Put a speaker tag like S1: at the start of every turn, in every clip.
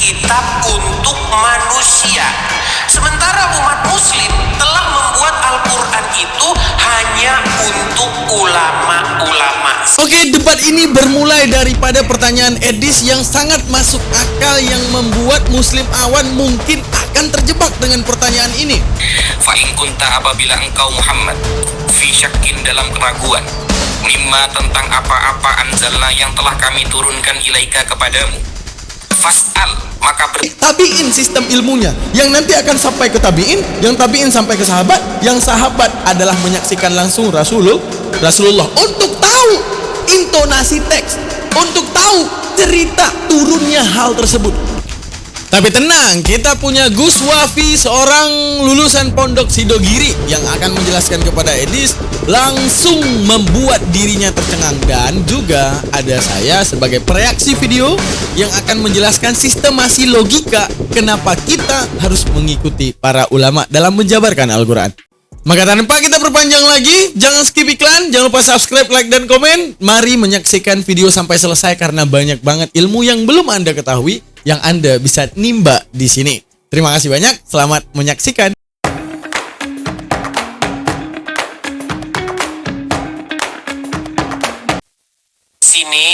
S1: kitab untuk manusia. Sementara umat muslim telah membuat Al-Quran itu hanya untuk ulama-ulama.
S2: Oke, debat ini bermulai daripada pertanyaan Edis yang sangat masuk akal yang membuat muslim awan mungkin akan terjebak dengan pertanyaan ini.
S3: Fa'in kunta, apabila engkau Muhammad fi syakin, dalam keraguan, mimma, tentang apa-apa anzalna yang telah kami turunkan ilaika kepadamu, fas'al, maka
S2: tabiin sistem ilmunya, yang nanti akan sampai ke tabiin, yang tabiin sampai ke sahabat, yang sahabat adalah menyaksikan langsung Rasulullah untuk tahu intonasi teks, untuk tahu cerita turunnya hal tersebut. Tapi tenang, kita punya Gus Wafi, seorang lulusan Pondok Sidogiri, yang akan menjelaskan kepada Edis, langsung membuat dirinya tercengang. Dan juga ada saya sebagai pereaksi video yang akan menjelaskan sistemasi logika kenapa kita harus mengikuti para ulama dalam menjabarkan Al-Quran. Maka tanpa kita perpanjang lagi, jangan skip iklan, jangan lupa subscribe, like, dan komen. Mari menyaksikan video sampai selesai karena banyak banget ilmu yang belum Anda ketahui yang Anda bisa nimba di sini. Terima kasih banyak, selamat menyaksikan.
S1: Sini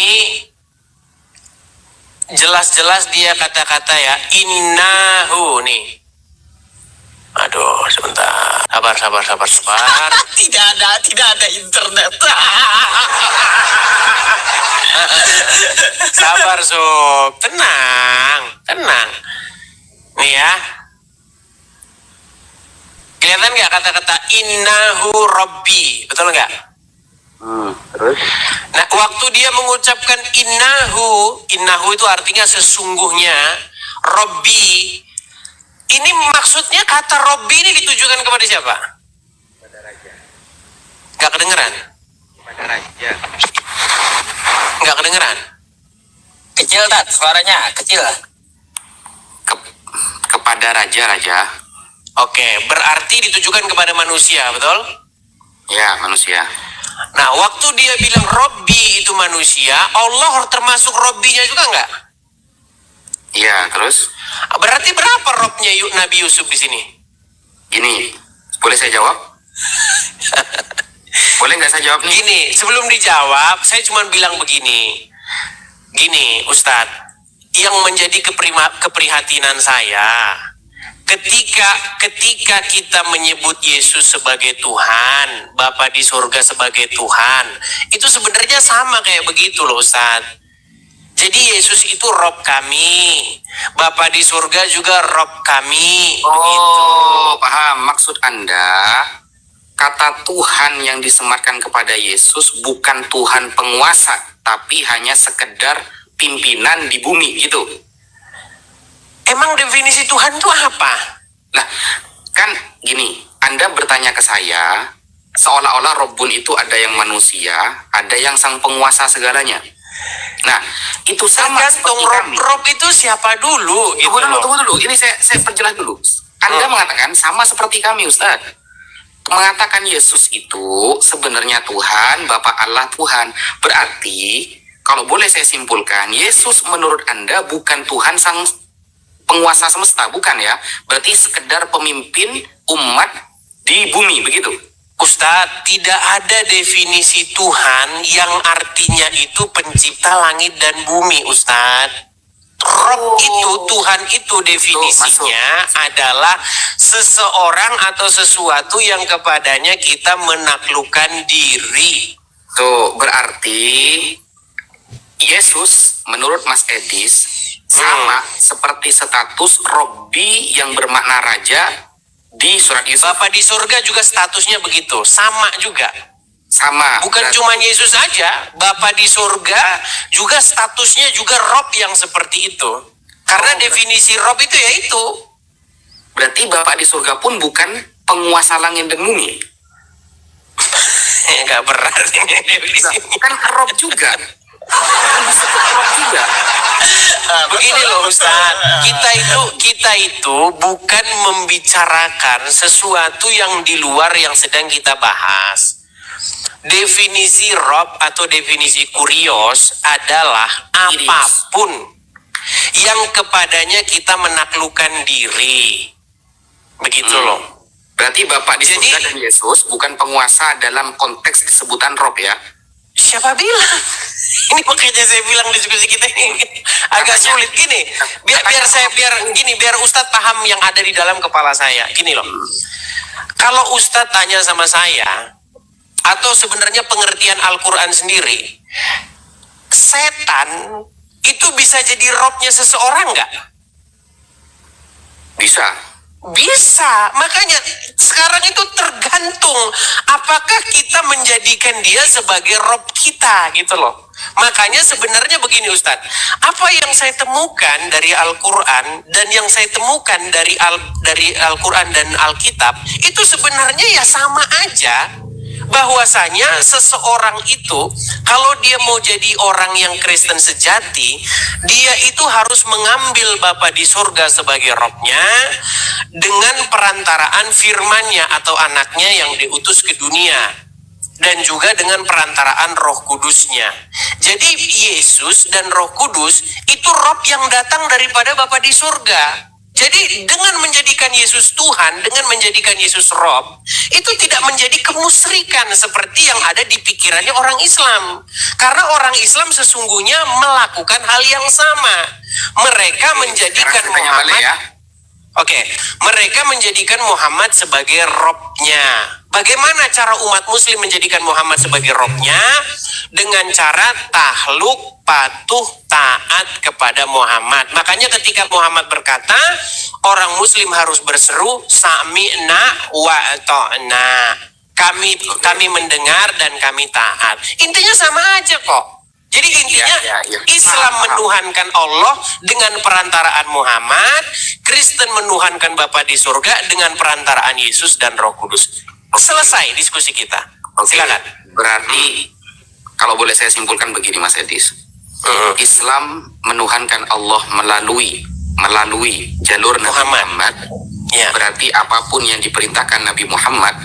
S1: jelas-jelas dia kata-kata ya, innahu nih. Aduh, sebentar. Sabar. Tidak ada internet. Sabar, Sob. Tenang. Nih ya. Kelihatan nggak kata-kata innahu rabbi? Betul nggak?
S3: Terus?
S1: Nah, waktu dia mengucapkan innahu itu artinya sesungguhnya, rabbi. Ini maksudnya kata Robbi ini ditujukan kepada siapa?
S3: Kepada raja.
S1: Gak kedengeran?
S3: Kepada raja.
S1: Gak kedengeran?
S3: Kecil tak? Suaranya kecil. Kepada raja.
S1: Oke, berarti ditujukan kepada manusia, betul?
S3: Ya, manusia.
S1: Nah, waktu dia bilang Robbi itu manusia, Allah termasuk Robbinya juga nggak?
S3: Iya, terus?
S1: Berarti berapa Robnya Nabi Yusuf di sini?
S3: Gini, boleh saya jawab? Boleh nggak saya jawab nih?
S1: Gini, sebelum dijawab, saya cuma bilang begini. Gini, Ustadz, yang menjadi keprihatinan saya, ketika kita menyebut Yesus sebagai Tuhan, Bapa di surga sebagai Tuhan, itu sebenarnya sama kayak begitu loh, Ustadz. Jadi Yesus itu Rob kami, Bapa di surga juga Rob kami.
S3: Oh,
S1: begitu.
S3: Paham. Maksud Anda, kata Tuhan yang disematkan kepada Yesus bukan Tuhan penguasa, tapi hanya sekedar pimpinan di bumi, gitu.
S1: Emang definisi Tuhan itu apa?
S3: Nah, kan gini, Anda bertanya ke saya, seolah-olah Robbun itu ada yang manusia, ada yang sang penguasa segalanya. Nah, itu sama
S1: tergantung
S3: seperti kami.
S1: Rob itu siapa dulu?
S3: Tunggu dulu. Ini saya perjelas dulu. Anda mengatakan sama seperti kami, Ustaz. Mengatakan Yesus itu sebenarnya Tuhan, Bapa Allah Tuhan. Berarti, kalau boleh saya simpulkan, Yesus menurut Anda bukan Tuhan sang penguasa semesta, bukan ya? Berarti sekedar pemimpin umat di bumi, begitu?
S1: Ustadz, tidak ada definisi Tuhan yang artinya itu pencipta langit dan bumi, Ustadz. Rob itu, Tuhan itu definisinya adalah seseorang atau sesuatu yang kepadanya kita menaklukkan diri.
S3: Tuh, berarti Yesus menurut Mas Edis sama seperti status Robbi yang bermakna raja di surat Yusuf.
S1: Bapa di surga juga statusnya begitu, sama juga.
S3: Sama.
S1: Bukan cuma Yesus saja, Bapa di surga juga statusnya juga Rob yang seperti itu. Karena definisi Rob itu ya itu.
S3: Berarti Bapa di surga pun bukan penguasa langit dan bumi.
S1: Enggak berat ini definisi.
S3: Kan Rob juga. Kan disebut Rob juga.
S1: Begini loh Ustaz, kita itu bukan membicarakan sesuatu yang di luar yang sedang kita bahas. Definisi Rob atau definisi kurios adalah apapun yang kepadanya kita menaklukkan diri. Begitu loh.
S3: Berarti Bapak di surga
S1: Jadi-
S3: dan Yesus bukan penguasa dalam konteks sebutan rob ya?
S1: Siapa bilang? Ini makanya saya bilang diskusi kita ini agak sulit gini. Biar Ustadz paham yang ada di dalam kepala saya. Gini loh. Kalau Ustadz tanya sama saya, atau sebenarnya pengertian Al-Quran sendiri, setan itu bisa jadi robnya seseorang nggak?
S3: Bisa.
S1: Bisa, makanya sekarang itu tergantung apakah kita menjadikan dia sebagai rob kita gitu loh. Makanya sebenarnya begini Ustadz, apa yang saya temukan dari Al-Quran dan yang saya temukan dari Al-Quran dan Alkitab itu sebenarnya ya sama aja. Bahwasanya seseorang itu kalau dia mau jadi orang yang Kristen sejati, dia itu harus mengambil Bapa di surga sebagai robnya dengan perantaraan firman-Nya atau anaknya yang diutus ke dunia, dan juga dengan perantaraan Roh Kudusnya. Jadi Yesus dan Roh Kudus itu rob yang datang daripada Bapa di surga. Jadi dengan menjadikan Yesus Tuhan, dengan menjadikan Yesus Rob, itu tidak menjadi kemusyrikan seperti yang ada di pikirannya orang Islam. Karena orang Islam sesungguhnya melakukan hal yang sama. Mereka menjadikan
S3: Sekarang saya tanya balik
S1: Muhammad,
S3: ya.
S1: oke, mereka menjadikan Muhammad sebagai robnya. Bagaimana cara umat muslim menjadikan Muhammad sebagai robnya? Dengan cara tahluk, patuh, taat kepada Muhammad. Makanya ketika Muhammad berkata, orang muslim harus berseru, sami'na wa ta'na. Kami mendengar dan kami taat. Intinya sama aja kok. Jadi intinya
S3: Iya.
S1: Islam
S3: Paham.
S1: menuhankan Allah dengan perantaraan Muhammad, Kristen menuhankan Bapa di surga dengan perantaraan Yesus dan Roh Kudus. Selesai diskusi kita.
S3: Oke.
S1: Silakan.
S3: Berarti kalau boleh saya simpulkan begini Mas Edis. Islam menuhankan Allah melalui jalur Nabi Muhammad.
S1: Ya.
S3: Berarti apapun yang diperintahkan Nabi Muhammad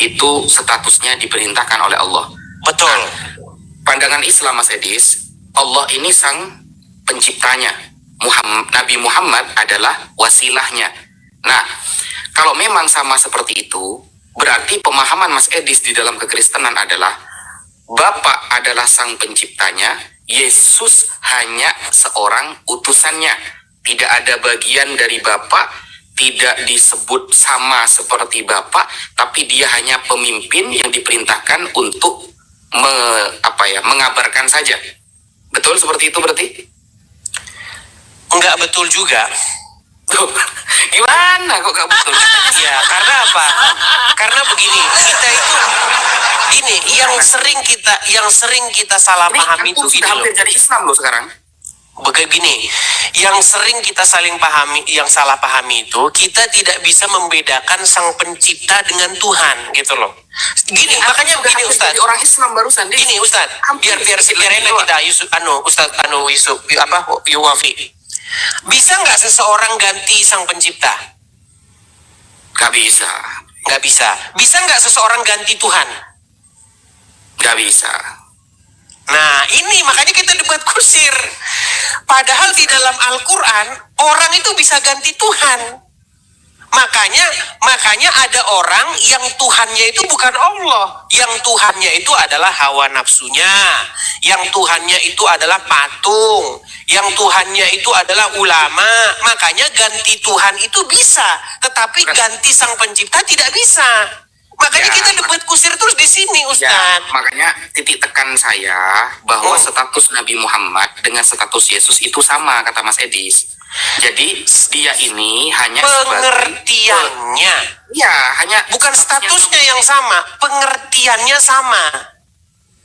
S3: itu statusnya diperintahkan oleh Allah.
S1: Betul.
S3: Pandangan Islam Mas Edis, Allah ini sang penciptanya. Nabi Muhammad adalah wasilahnya. Nah, kalau memang sama seperti itu, berarti pemahaman Mas Edis di dalam kekristenan adalah Bapa adalah sang penciptanya, Yesus hanya seorang utusannya. Tidak ada bagian dari Bapa, tidak disebut sama seperti Bapa, tapi dia hanya pemimpin yang diperintahkan untuk mengabarkan saja. Betul seperti itu berarti?
S1: Enggak betul juga.
S3: Tuh, gimana kok gak betul?
S1: Ya, karena apa? Karena begini, kita itu gini, yang sering kita salah pahami itu
S3: Aku
S1: gini
S3: sudah
S1: loh.
S3: hampir jadi Islam loh sekarang.
S1: Begini, yang sering kita salah pahami itu, kita tidak bisa membedakan sang pencipta dengan Tuhan gitu loh. Gini, makanya begini Ustaz.
S3: Jadi orang Islam barusan dia.
S1: Gini Ustaz, biar enak kita Ustaz Yusuf Yuwafi. Bisa nggak seseorang ganti sang pencipta?
S3: Gak bisa.
S1: Nggak bisa. Bisa nggak seseorang ganti Tuhan?
S3: Gak bisa.
S1: Nah, ini makanya kita debat kusir. Padahal di dalam Al-Quran, orang itu bisa ganti Tuhan. Makanya ada orang yang Tuhannya itu bukan Allah. Yang Tuhannya itu adalah hawa nafsunya. Yang Tuhannya itu adalah patung. Yang Tuhannya itu adalah ulama. Makanya ganti Tuhan itu bisa. Tetapi ganti sang pencipta tidak bisa. Makanya
S3: Ya,
S1: kita debat kusir terus di sini,
S3: Ya,
S1: Ustaz.
S3: makanya titik tekan saya bahwa status Nabi Muhammad dengan status Yesus itu sama, kata Mas Edis. Jadi dia ini hanya
S1: Pengertiannya.
S3: Ya, hanya
S1: Bukan statusnya yang sama, pengertiannya sama.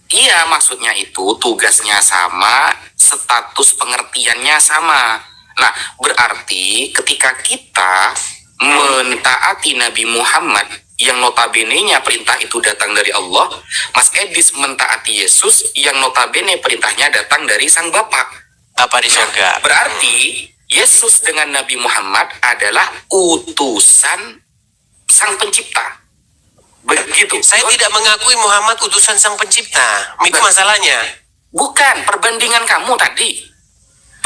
S3: Iya, maksudnya itu tugasnya sama, status pengertiannya sama. Nah, berarti ketika kita mentaati Nabi Muhammad yang notabene-nya perintah itu datang dari Allah, Mas Edis mentaati Yesus yang notabene perintahnya datang dari Sang Bapa.
S1: Bapa di surga.
S3: Berarti Yesus dengan Nabi Muhammad adalah utusan Sang Pencipta. Begitu.
S1: Saya tidak mengakui Muhammad utusan sang pencipta. Itu masalahnya.
S3: Bukan perbandingan kamu tadi.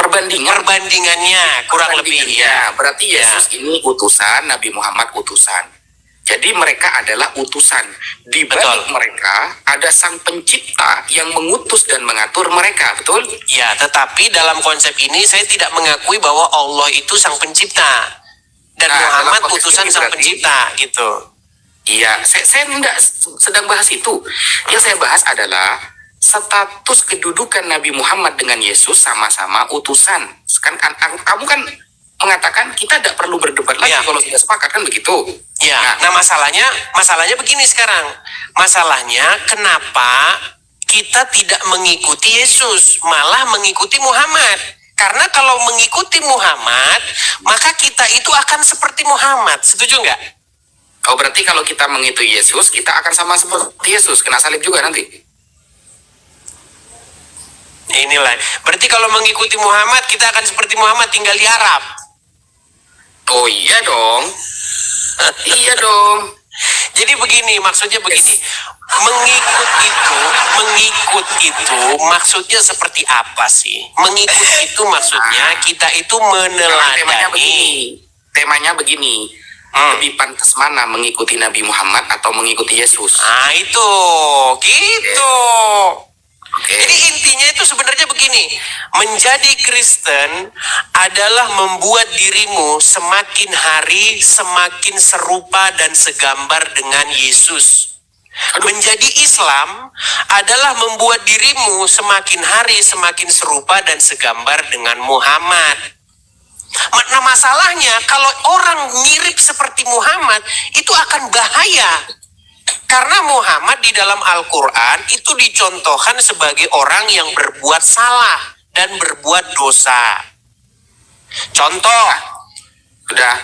S1: Perbandingannya kurang lebih ya.
S3: Berarti Yesus ini utusan, Nabi Muhammad utusan. Jadi mereka adalah utusan. Di balik
S1: Betul.
S3: mereka ada sang pencipta yang mengutus dan mengatur mereka, betul?
S1: Ya, tetapi dalam konsep ini saya tidak mengakui bahwa Allah itu sang pencipta dan
S3: Nah,
S1: Muhammad
S3: dalam konteks
S1: utusan
S3: ini
S1: sang
S3: berarti-
S1: pencipta gitu.
S3: Iya, saya tidak sedang bahas itu. Yang saya bahas adalah status kedudukan Nabi Muhammad dengan Yesus sama-sama utusan. Kamu kan mengatakan kita tidak perlu berdebat lagi
S1: Iya.
S3: kalau sudah sepakat, kan begitu?
S1: Ya, nah masalahnya begini sekarang. Masalahnya kenapa kita tidak mengikuti Yesus, malah mengikuti Muhammad? Karena kalau mengikuti Muhammad, maka kita itu akan seperti Muhammad. Setuju nggak?
S3: Oh, berarti kalau kita mengikuti Yesus, kita akan sama seperti Yesus, kena salib juga nanti.
S1: Inilah. Berarti kalau mengikuti Muhammad, kita akan seperti Muhammad tinggal di Arab.
S3: Oh iya dong. Iya dong.
S1: Jadi begini, maksudnya begini. Mengikut itu maksudnya seperti apa sih? Mengikut itu maksudnya kita itu
S3: Temanya
S1: meneladani.
S3: begini. Temanya begini. Lebih pantas mana mengikuti Nabi Muhammad atau mengikuti Yesus?
S1: Nah itu, gitu.
S3: Oke.
S1: Jadi intinya itu sebenarnya begini, menjadi Kristen adalah membuat dirimu semakin hari semakin serupa dan segambar dengan Yesus. Menjadi Islam adalah membuat dirimu semakin hari semakin serupa dan segambar dengan Muhammad. Nah masalahnya kalau orang mirip seperti Muhammad itu akan bahaya. Karena Muhammad di dalam Al-Quran itu dicontohkan sebagai orang yang berbuat salah dan berbuat dosa. Contoh,
S3: Udah.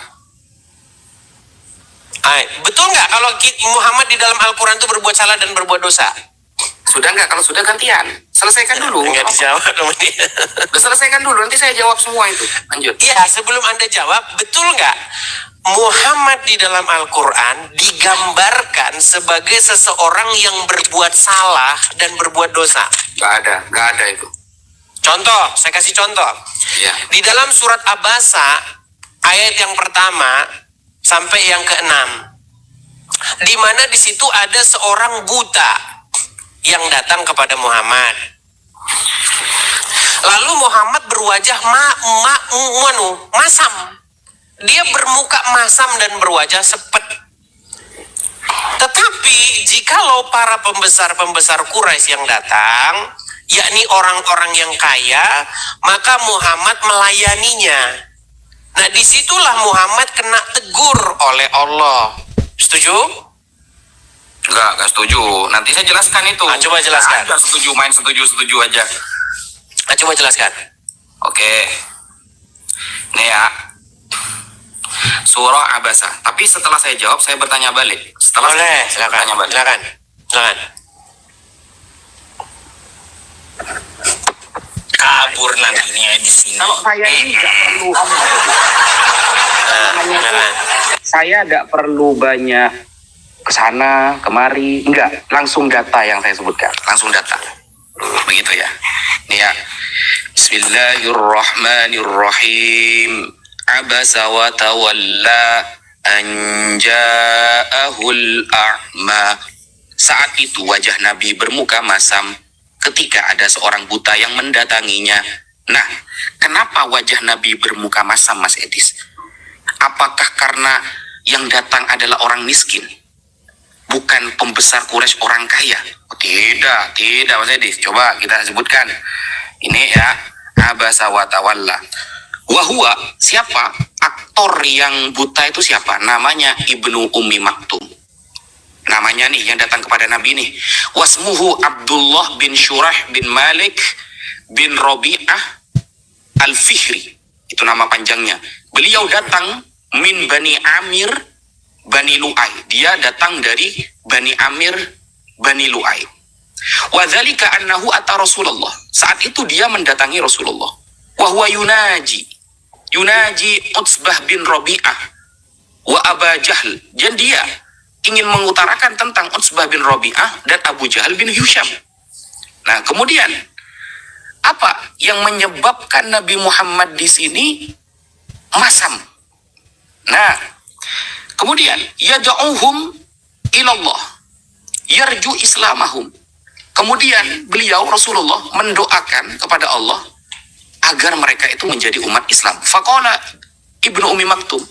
S1: betul nggak kalau Muhammad di dalam Al-Quran itu berbuat salah dan berbuat dosa?
S3: Sudah nggak? Kalau sudah gantian. Selesaikan dulu.
S1: Nggak dijawab sama dia.
S3: Udah selesaikan dulu, nanti saya jawab semua itu. Lanjut.
S1: Iya, sebelum Anda jawab, betul nggak? Muhammad di dalam Al-Quran digambarkan sebagai seseorang yang berbuat salah dan berbuat dosa.
S3: Nggak ada itu.
S1: Contoh, saya kasih contoh.
S3: Ya.
S1: Di dalam surat Abasa, ayat yang pertama sampai yang ke-6. Di mana di situ ada seorang buta yang datang kepada Muhammad. Lalu Muhammad berwajah masam. Dia bermuka masam dan berwajah sepet. Tetapi jikalau para pembesar-pembesar Quraisy yang datang, yakni orang-orang yang kaya, maka Muhammad melayaninya. Nah disitulah Muhammad kena tegur oleh Allah. Setuju?
S3: Nggak setuju. Nanti saya jelaskan itu.
S1: Coba jelaskan.
S3: Nggak setuju, main setuju aja.
S1: Coba jelaskan.
S3: Oke. Nih ya. Surah Abasa. Tapi setelah saya jawab, saya bertanya balik.
S1: Boleh, silakan. Silakan.
S3: Kabur nantinya di sini.
S4: Kalau saya ini nggak perlu,
S1: Silakan.
S4: saya nggak perlu banyak kesana kemari, enggak, langsung data yang saya sebutkan.
S3: Langsung data. Begitu ya. Nih ya. Bismillahirrahmanirrahim. Abasa wa tawalla an ja'ahul a'ma. Saat itu wajah Nabi bermuka masam ketika ada seorang buta yang mendatanginya. Nah, kenapa wajah Nabi bermuka masam, Mas Edis? Apakah karena yang datang adalah orang miskin? Bukan pembesar Quraisy orang kaya? Oh, tidak Mas Edis. Coba kita sebutkan. Ini ya, Abasa wa tawalla. Wahua, siapa? Aktor yang buta itu siapa? Namanya Ibnu Ummi Maktum. Namanya nih yang datang kepada Nabi nih. Wasmuhu Abdullah bin Shurah bin Malik bin Rabi'ah Al-Fihri. Itu nama panjangnya. Beliau datang min Bani Amir Bani Lu'ay. Dia datang dari Bani Amir Bani Lu'ay. Wadzalika annahu ata Rasulullah. Saat itu dia mendatangi Rasulullah. Wahwa yunaji Utsbah bin Rabi'ah wa Aba Jahl. Dan dia ingin mengutarakan tentang Utsbah bin Rabi'ah dan Abu Jahal bin Hisham. Nah, kemudian Apa yang menyebabkan Nabi Muhammad di sini masam? Nah, kemudian yad'uhum ilallah, yarju islamahum. Kemudian beliau Rasulullah mendoakan kepada Allah agar mereka itu menjadi umat Islam. Faqala Ibnu Ummi Maktum,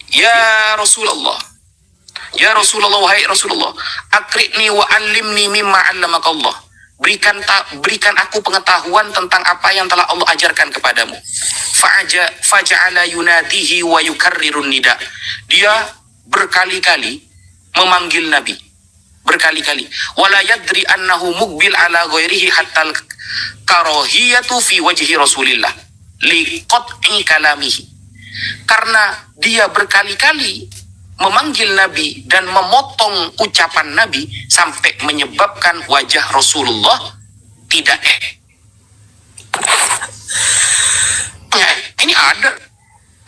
S3: ya Rasulullah, ya Rasulullah, wahai Rasulullah, akri'ni wa allimni mimma 'allamakallah. Berikan aku pengetahuan tentang apa yang telah Allah ajarkan kepadamu. Faja'ala yunadihi wa yukarrirun nida. Dia berkali-kali memanggil Nabi, berkali-kali. Wala yadri annahu mukbil ala ghairihi hatta karahiyatu fi wajhi Rasulillah liqat'i kalamihi. Karena dia berkali-kali memanggil Nabi dan memotong ucapan Nabi sampai menyebabkan wajah Rasulullah tidak ini ada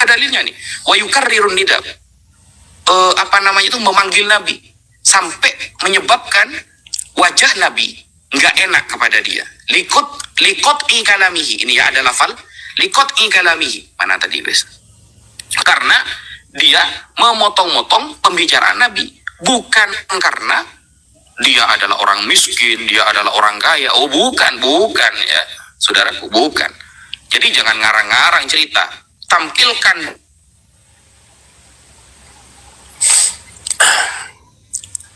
S3: dalilnya nih. Wa yukarrirun nida. Memanggil Nabi sampai menyebabkan wajah Nabi nggak enak kepada dia. Liqat'i kalamihi. Ini ya ada lafal liqat'i kalamihi. Mana tadi guys? Karena dia memotong-motong pembicaraan Nabi, bukan karena dia adalah orang miskin, dia adalah orang kaya. Oh bukan ya, saudaraku, bukan. Jadi jangan ngarang-ngarang cerita, tampilkan.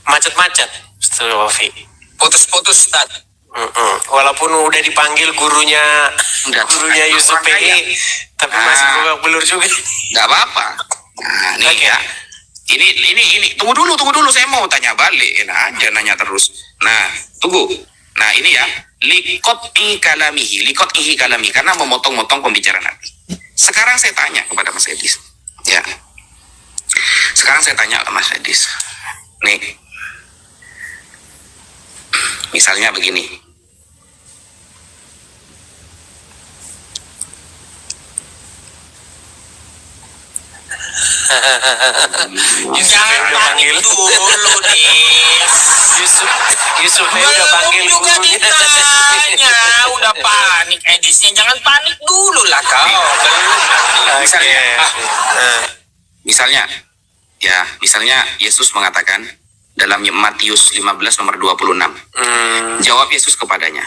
S1: Macet-macet, Ustaz Wafi.
S3: Putus-putus, Ustaz.
S1: Walaupun udah dipanggil gurunya Yusuf PI, tapi masih babak belur juga.
S3: Nggak apa-apa. Nah, nih ya. Ini tunggu dulu, saya mau tanya balik. Nah, jangan nanya terus. Nah, tunggu. Nah, ini ya, liqat'i kalamihi, karena memotong-motong pembicaraan Nabi. Sekarang saya tanya kepada Mas Edis. Ya. Sekarang saya tanya ke Mas Edis. Nih. Misalnya begini.
S1: Jangan panik dulu nih. Yusuf udah panggil
S5: juga
S1: gurunya.
S5: ditanya, udah panik Edisnya, jangan panik dulu lah kau.
S3: Misalnya Yesus mengatakan dalam Matius 15 nomor 26. Jawab Yesus kepadanya,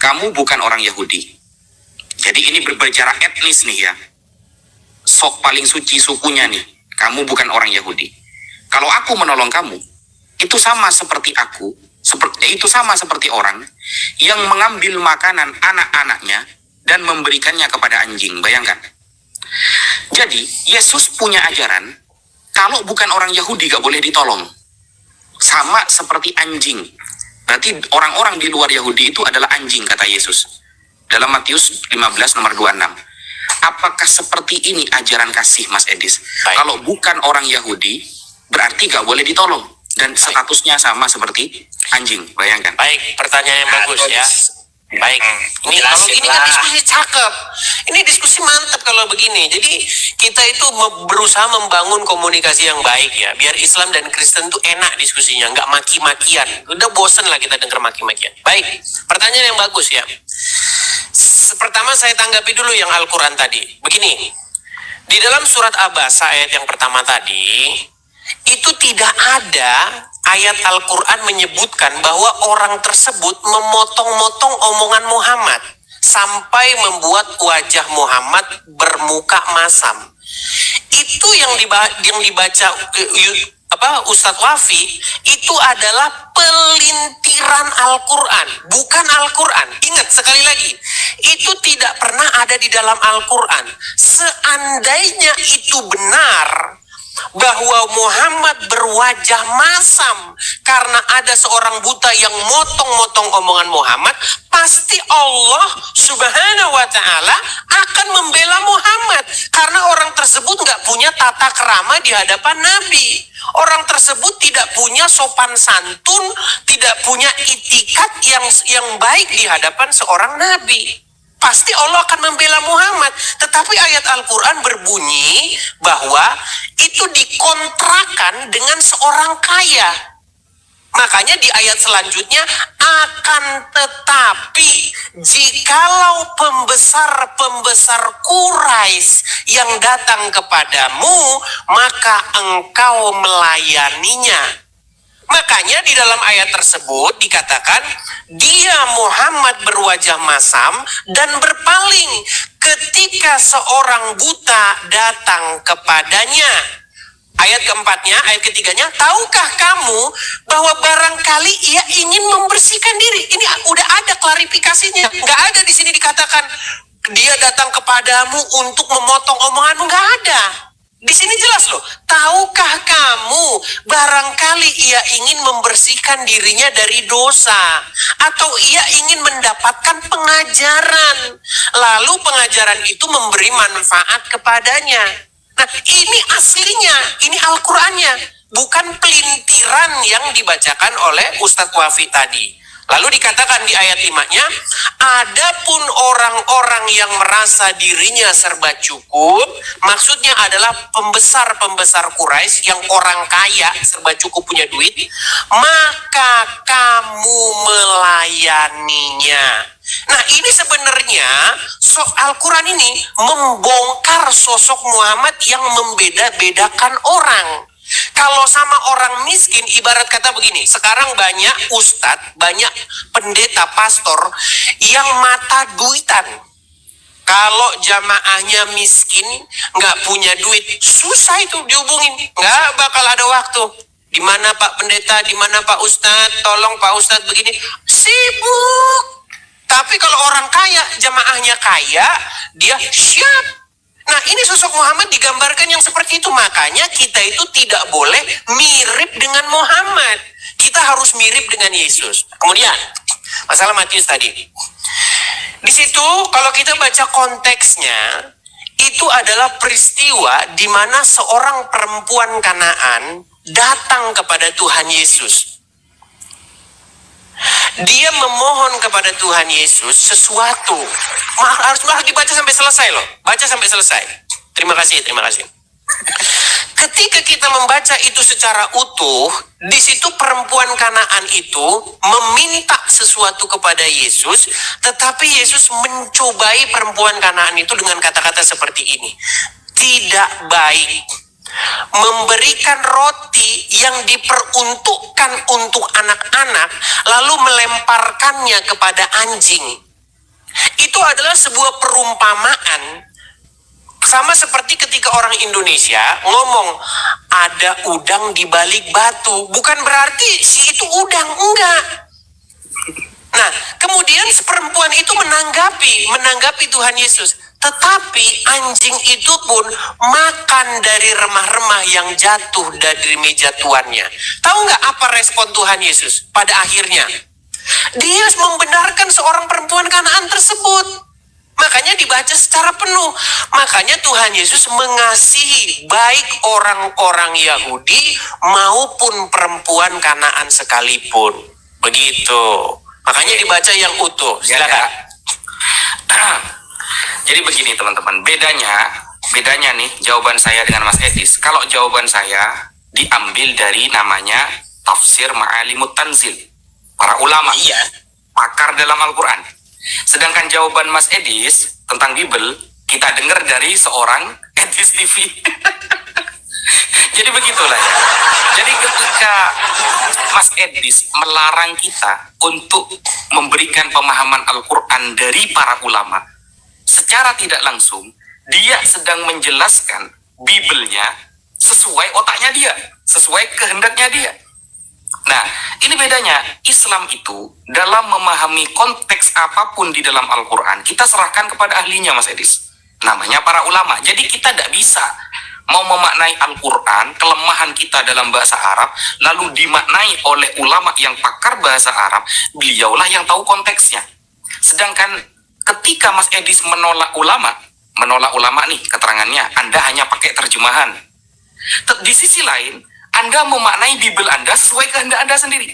S3: kamu bukan orang Yahudi. Jadi ini berbicara etnis nih ya. Sok paling suci sukunya nih. Kamu bukan orang Yahudi. Kalau aku menolong kamu, itu sama seperti orang yang mengambil makanan anak-anaknya dan memberikannya kepada anjing. Bayangkan. Jadi Yesus punya ajaran, kalau bukan orang Yahudi gak boleh ditolong. Sama seperti anjing. Berarti orang-orang di luar Yahudi itu adalah anjing, kata Yesus. Dalam Matius 15 nomor 26. Apakah seperti ini ajaran kasih, Mas Edis?
S1: Baik.
S3: Kalau bukan orang Yahudi, berarti gak boleh ditolong. Dan statusnya sama seperti anjing. Bayangkan.
S1: Baik, pertanyaan yang bagus ya. Baik, ini kalau gini kan diskusi cakep. Ini diskusi mantap kalau begini. Jadi kita itu berusaha membangun komunikasi yang baik ya, biar Islam dan Kristen tuh enak diskusinya, nggak maki-makian. Udah bosen lah kita denger maki-makian. Baik, pertanyaan yang bagus ya. Pertama saya tanggapi dulu yang Al-Quran tadi. Begini, di dalam surat Abasa ayat yang pertama tadi, itu tidak ada ayat Al-Quran menyebutkan bahwa orang tersebut memotong-motong omongan Muhammad sampai membuat wajah Muhammad bermuka masam. Itu yang dibaca Ustadz Wafi, itu adalah pelintiran Al-Quran, bukan Al-Quran. Ingat sekali lagi, itu tidak pernah ada di dalam Al-Quran. Seandainya itu benar, bahwa Muhammad berwajah masam karena ada seorang buta yang motong-motong omongan Muhammad, pasti Allah Subhanahu wa Ta'ala akan membela Muhammad karena orang tersebut nggak punya tata kerama di hadapan Nabi. Orang tersebut tidak punya sopan santun, tidak punya itikat yang baik di hadapan seorang Nabi. Pasti Allah akan membela Muhammad. Tetapi ayat Al-Quran berbunyi bahwa itu dikontrakan dengan seorang kaya. Makanya di ayat selanjutnya, akan tetapi jikalau pembesar-pembesar Quraisy yang datang kepadamu, maka engkau melayaninya. Makanya di dalam ayat tersebut dikatakan, dia Muhammad berwajah masam dan berpaling ketika seorang buta datang kepadanya. Ayat keempatnya, ayat ketiganya, tahukah kamu bahwa barangkali ia ingin membersihkan diri? Ini udah ada klarifikasinya. Nggak ada di sini dikatakan dia datang kepadamu untuk memotong omonganmu, nggak ada. Di sini jelas loh, tahukah kamu barangkali ia ingin membersihkan dirinya dari dosa, atau ia ingin mendapatkan pengajaran, lalu pengajaran itu memberi manfaat kepadanya. Nah, ini aslinya, ini Al-Qur'annya, bukan pelintiran yang dibacakan oleh Ustadz Wafi tadi. Lalu dikatakan di ayat 5-nya, adapun orang-orang yang merasa dirinya serba cukup, maksudnya adalah pembesar-pembesar Quraisy yang orang kaya, serba cukup punya duit, maka kamu melayaninya. Nah, ini sebenarnya Al-Quran ini membongkar sosok Muhammad yang membeda-bedakan orang. Kalau sama orang miskin, ibarat kata begini, sekarang banyak ustadz, banyak pendeta, pastor yang mata duitan. Kalau jamaahnya miskin, nggak punya duit, susah itu dihubungin, nggak bakal ada waktu. Di mana Pak Pendeta, di mana Pak Ustadz, tolong Pak Ustadz begini, sibuk. Tapi kalau orang kaya, jamaahnya kaya, dia siap. Nah, ini sosok Muhammad digambarkan yang seperti itu. Makanya kita itu tidak boleh mirip dengan Muhammad. Kita harus mirip dengan Yesus. Kemudian, masalah Matius tadi. Di situ kalau kita baca konteksnya, itu adalah peristiwa di mana seorang perempuan Kanaan datang kepada Tuhan Yesus. Dia memohon kepada Tuhan Yesus sesuatu. Harus dibaca sampai selesai loh. Baca sampai selesai. Terima kasih. Ketika kita membaca itu secara utuh, di situ perempuan Kanaan itu meminta sesuatu kepada Yesus, tetapi Yesus mencobai perempuan Kanaan itu dengan kata-kata seperti ini. Tidak baik memberikan roti yang diperuntukkan untuk anak-anak lalu melemparkannya kepada anjing. Itu adalah sebuah perumpamaan, sama seperti ketika orang Indonesia ngomong ada udang di balik batu, bukan berarti si itu udang, enggak. Nah, kemudian perempuan itu menanggapi Tuhan Yesus. Tetapi anjing itu pun makan dari remah-remah yang jatuh dari meja tuannya. Tahu nggak apa respon Tuhan Yesus pada akhirnya? Dia membenarkan seorang perempuan Kanaan tersebut. Makanya dibaca secara penuh. Makanya Tuhan Yesus mengasihi baik orang-orang Yahudi maupun perempuan Kanaan sekalipun. Begitu. Makanya dibaca yang utuh. Silakan.
S3: Jadi begini teman-teman, bedanya nih jawaban saya dengan Mas Edis. Kalau jawaban saya diambil dari namanya tafsir Ma'alimut Tanzil, para ulama, pakar dalam Al-Quran. Sedangkan jawaban Mas Edis tentang Bible, kita dengar dari seorang Edis TV. Jadi begitulah ya. Jadi ketika Mas Edis melarang kita untuk memberikan pemahaman Al-Quran dari para ulama, secara tidak langsung dia sedang menjelaskan Biblenya sesuai otaknya dia, sesuai kehendaknya dia. Nah, ini bedanya. Islam itu dalam memahami konteks apapun di dalam Al-Quran, kita serahkan kepada ahlinya, Mas Edis. Namanya para ulama. Jadi kita tidak bisa mau memaknai Al-Quran, kelemahan kita dalam bahasa Arab, lalu dimaknai oleh ulama yang pakar bahasa Arab. Beliaulah yang tahu konteksnya. Sedangkan ketika Mas Edis menolak ulama nih keterangannya, Anda hanya pakai terjemahan. Di sisi lain, Anda memaknai Bible Anda sesuai kehendak Anda sendiri.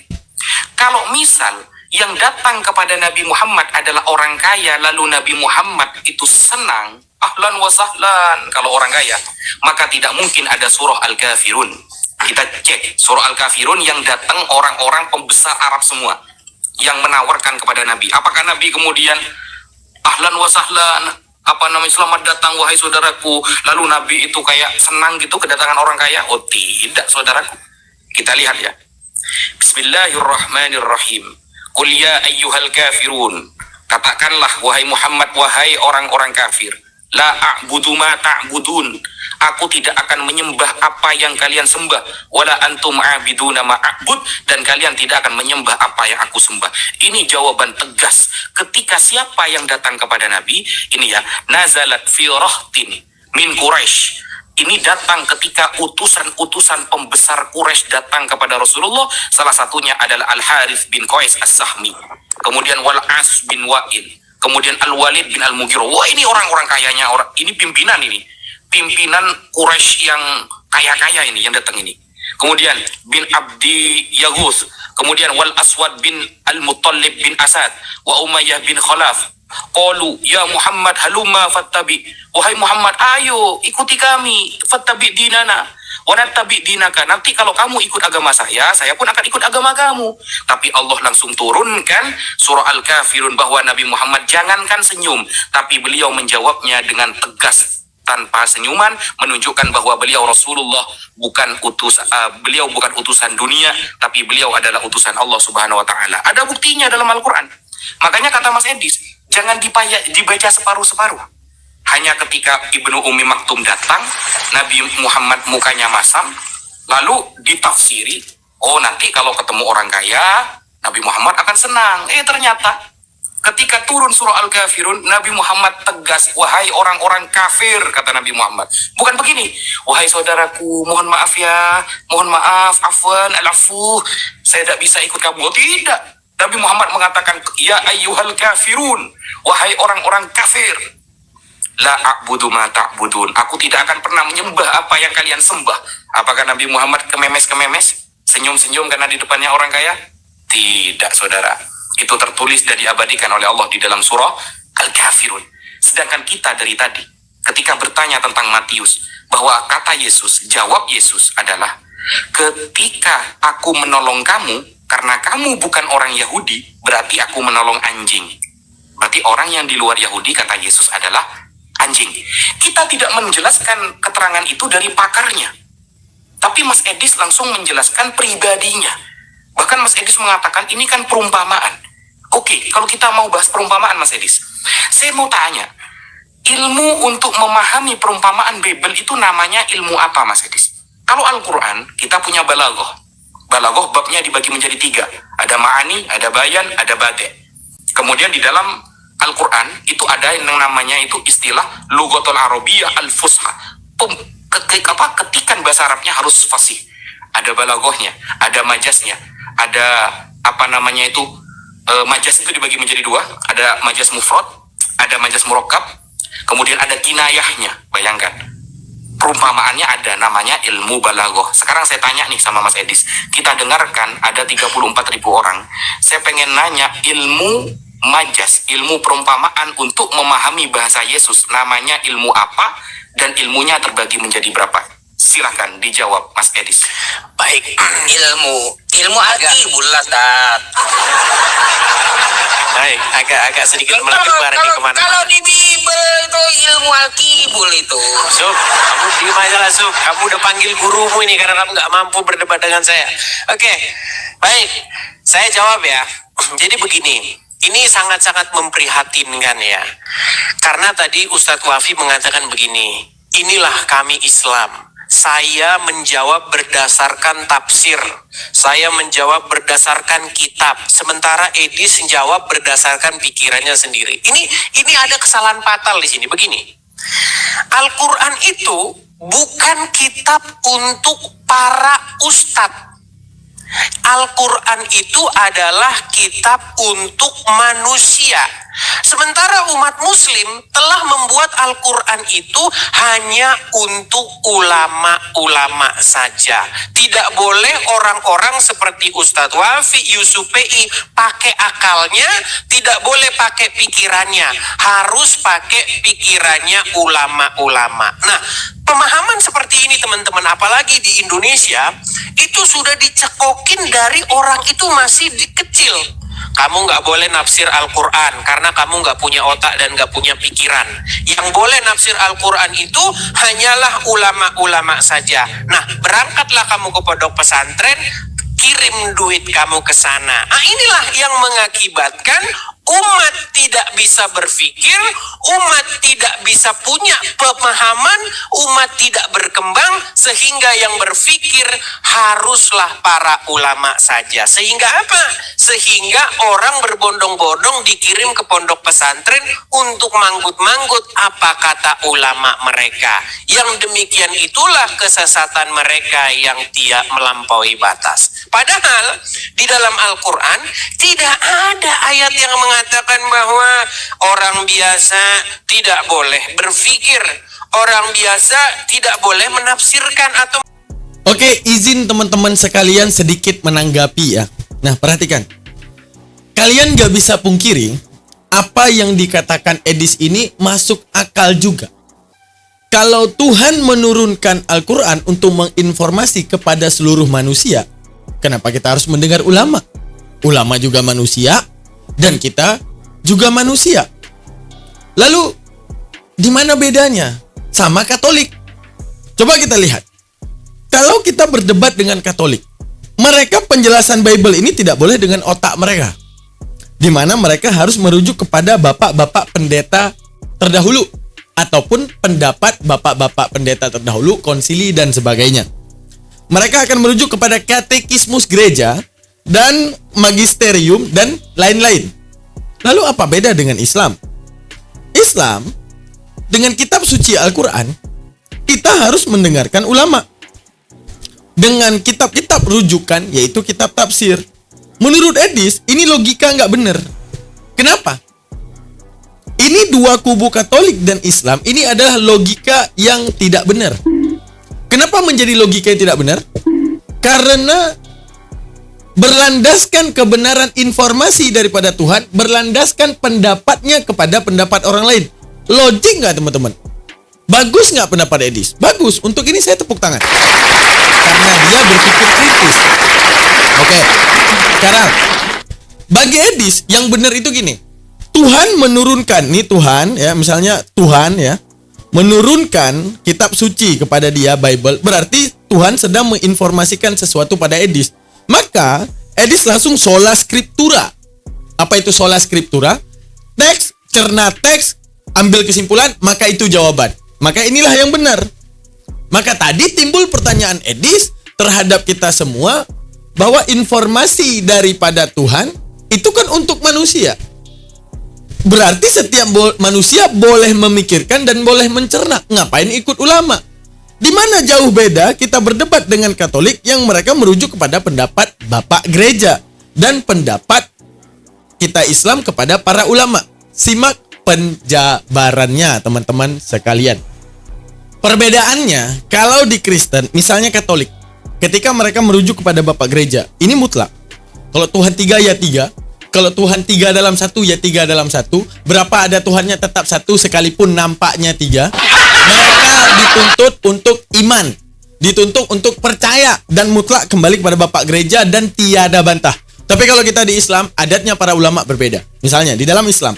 S3: Kalau misal yang datang kepada Nabi Muhammad adalah orang kaya, lalu Nabi Muhammad itu senang, ahlan wa sahlan kalau orang kaya, maka tidak mungkin ada surah Al-Kafirun. Kita cek surah Al-Kafirun yang datang orang-orang pembesar Arab semua yang menawarkan kepada Nabi. Apakah Nabi kemudian ahlan wa sahlan, selamat datang wahai saudaraku, lalu Nabi itu kayak senang gitu kedatangan orang kaya? Oh tidak, saudaraku. Kita lihat ya. Bismillahirrahmanirrahim. Qul ya ayyuhal kafirun. Katakanlah wahai Muhammad, wahai orang-orang kafir. La a'budu ma ta'budun. Aku tidak akan menyembah apa yang kalian sembah. Wala antum a'biduna ma a'bud. Dan kalian tidak akan menyembah apa yang aku sembah. Ini jawaban tegas. Ketika siapa yang datang kepada Nabi, ini ya, nazalat fi rahtin min Quraisy. Ini datang ketika utusan-utusan pembesar Quraisy datang kepada Rasulullah. Salah satunya adalah Al-Harith bin Qais As-Sahmi. Kemudian Wal-As bin Wa'il. Kemudian Al-Walid bin Al-Mughirah. Wah, ini orang-orang kayanya, ini pimpinan ini. Pimpinan Quraisy yang kaya-kaya ini, yang datang ini. Kemudian bin Abdi Yaghus. Kemudian Wal-Aswad bin Al-Muttalib bin Asad. Wa Umayyah bin Khalaf. Qalu ya Muhammad halumma fattabi. Wahai Muhammad, ayo ikuti kami. Fattabi dinana. Wanattabi dinaka. Nanti kalau kamu ikut agama saya pun akan ikut agama kamu. Tapi Allah langsung turunkan surah Al-Kafirun bahwa Nabi Muhammad jangankan senyum, tapi beliau menjawabnya dengan tegas tanpa senyuman, menunjukkan bahwa beliau Rasulullah beliau bukan utusan dunia, tapi beliau adalah utusan Allah Subhanahu wa taala. Ada buktinya dalam Al-Qur'an. Makanya kata Mas Edis, jangan dibaca separuh-separuh. Hanya ketika Ibnu Ummi Maktum datang, Nabi Muhammad mukanya masam, lalu ditafsiri, oh nanti kalau ketemu orang kaya, Nabi Muhammad akan senang. Ternyata ketika turun surah Al-Kafirun, Nabi Muhammad tegas, wahai orang-orang kafir, kata Nabi Muhammad. Bukan begini, wahai saudaraku, mohon maaf ya, mohon maaf, afwan, alafu, saya tidak bisa ikut kamu. Oh, tidak. Nabi Muhammad mengatakan, ya ayyuhal kafirun, wahai orang-orang kafir. La a'budu ma ta'budun. Aku tidak akan pernah menyembah apa yang kalian sembah. Apakah Nabi Muhammad kememes-kememes? Senyum-senyum karena di depannya orang kaya? Tidak, saudara. Itu tertulis dan diabadikan oleh Allah di dalam surah Al-Kafirun. Sedangkan kita dari tadi, ketika bertanya tentang Matius, bahwa kata Yesus, jawab Yesus adalah, ketika aku menolong kamu, karena kamu bukan orang Yahudi, berarti aku menolong anjing. Berarti orang yang di luar Yahudi, kata Yesus, adalah anjing. Kita tidak menjelaskan keterangan itu dari pakarnya, tapi Mas Edis langsung menjelaskan pribadinya. Bahkan Mas Edis mengatakan ini kan perumpamaan. Oke, kalau kita mau bahas perumpamaan, Mas Edis, saya mau tanya, ilmu untuk memahami perumpamaan Bible itu namanya ilmu apa, Mas Edis? Kalau Al-Quran, kita punya balaghah. Balaghah babnya dibagi menjadi 3. Ada ma'ani, ada bayan, ada bade'. Kemudian di dalam Al-Quran itu ada yang namanya itu istilah lughatul arabiyyah al-fusha. Ketikan bahasa Arabnya harus fasih. Ada balaghahnya, ada majaznya, ada majaz itu dibagi menjadi 2. Ada majaz mufrad, ada majaz murakkab, kemudian ada kinayahnya. Bayangkan, perumpamaannya ada, namanya ilmu balaghah. Sekarang saya tanya nih sama Mas Edis, kita dengarkan ada 34.000 orang. Saya pengen nanya ilmu majaz, ilmu perumpamaan untuk memahami bahasa Yesus, namanya ilmu apa dan ilmunya terbagi menjadi berapa? Silakan dijawab, Mas Edis.
S5: Baik, ilmu Al-Kibul lah, Ustaz.
S1: Baik, agak sedikit melebar di kemana-mana.
S5: Kalau di Bible itu ilmu Al-Kibul itu.
S1: Sub, kamu diem aja lah, Sub. Kamu udah panggil gurumu ini karena kamu nggak mampu berdebat dengan saya. Oke, baik, saya jawab ya. Jadi begini, ini sangat-sangat memprihatinkan ya. Karena tadi Ustadz Wafi mengatakan begini, inilah kami Islam. Saya menjawab berdasarkan tafsir. Saya menjawab berdasarkan kitab. Sementara Edis menjawab berdasarkan pikirannya sendiri. Ini ada kesalahan fatal di sini. Begini, Al-Quran itu bukan kitab untuk para ustadz. Al-Quran itu adalah kitab untuk manusia. Sementara umat muslim telah membuat Al-Quran itu hanya untuk ulama-ulama saja. Tidak boleh orang-orang seperti Ustadz Wafi, Yusuf PI pakai akalnya, tidak boleh pakai pikirannya. Harus pakai pikirannya ulama-ulama. Nah, pemahaman seperti seperti ini teman-teman, apalagi di Indonesia, itu sudah dicekokin dari orang itu masih kecil. Kamu nggak boleh nafsir Al-Quran karena kamu nggak punya otak dan nggak punya pikiran. Yang boleh nafsir Al-Quran itu hanyalah ulama-ulama saja. Nah, berangkatlah kamu ke pondok pesantren, kirim duit kamu ke sana. Nah, inilah yang mengakibatkan umat tidak bisa berpikir, umat tidak bisa punya pemahaman, umat tidak berkembang, sehingga yang berpikir haruslah para ulama saja. Sehingga apa? Sehingga orang berbondong-bondong dikirim ke pondok pesantren untuk manggut-manggut apa kata ulama mereka. Yang demikian itulah kesesatan mereka yang tidak melampaui batas. Padahal di dalam Al-Quran tidak ada ayat yang mengatakan bahwa orang biasa tidak boleh berpikir, orang biasa tidak boleh menafsirkan atau...
S2: Oke, izin teman-teman sekalian sedikit menanggapi ya. Nah, perhatikan. Kalian gak bisa pungkiri apa yang dikatakan Edis ini masuk akal juga. Kalau Tuhan menurunkan Al-Quran untuk menginformasi kepada seluruh manusia, kenapa kita harus mendengar ulama? Ulama juga manusia dan kita juga manusia. Lalu di mana bedanya sama Katolik? Coba kita lihat. Kalau kita berdebat dengan Katolik, mereka penjelasan Bible ini tidak boleh dengan otak mereka. Di mana mereka harus merujuk kepada bapak-bapak pendeta terdahulu ataupun pendapat bapak-bapak pendeta terdahulu, konsili dan sebagainya. Mereka akan merujuk kepada katekismus gereja dan magisterium dan lain-lain. Lalu apa beda dengan Islam? Islam dengan kitab suci Al-Quran, kita harus mendengarkan ulama. Dengan kitab-kitab rujukan, yaitu kitab tafsir. Menurut Edis, ini logika nggak benar. Kenapa? Ini dua kubu Katolik dan Islam, ini adalah logika yang tidak benar. Kenapa menjadi logika yang tidak benar? Karena berlandaskan kebenaran informasi daripada Tuhan, berlandaskan pendapatnya kepada pendapat orang lain. Logik nggak teman-teman? Bagus nggak pendapat Edis? Bagus. Untuk ini saya tepuk tangan. Karena dia berpikir kritis. Oke. Sekarang, bagi Edis yang benar itu gini. Tuhan menurunkan, nih Tuhan ya, misalnya Tuhan ya, menurunkan kitab suci kepada dia, Bible. Berarti Tuhan sedang menginformasikan sesuatu pada Edis. Maka Edis langsung sola scriptura. Apa itu sola scriptura? Teks, cerna teks, ambil kesimpulan, maka itu jawaban. Maka inilah yang benar. Maka tadi timbul pertanyaan Edis terhadap kita semua bahwa informasi daripada Tuhan itu kan untuk manusia. Berarti setiap manusia boleh memikirkan dan boleh mencerna. Ngapain ikut ulama? Di mana jauh beda kita berdebat dengan Katolik yang mereka merujuk kepada pendapat Bapak Gereja dan pendapat kita Islam kepada para ulama. Simak penjabarannya teman-teman sekalian. Perbedaannya, kalau di Kristen, misalnya Katolik, ketika mereka merujuk kepada Bapak Gereja, ini mutlak. Kalau Tuhan 3 ya 3, kalau Tuhan 3 dalam 1 ya 3 dalam 1, berapa ada Tuhannya tetap 1 sekalipun nampaknya 3. Mereka dituntut untuk iman, dituntut untuk percaya dan mutlak kembali kepada Bapak Gereja dan tiada bantah. Tapi kalau kita di Islam, adatnya para ulama berbeda. Misalnya di dalam Islam,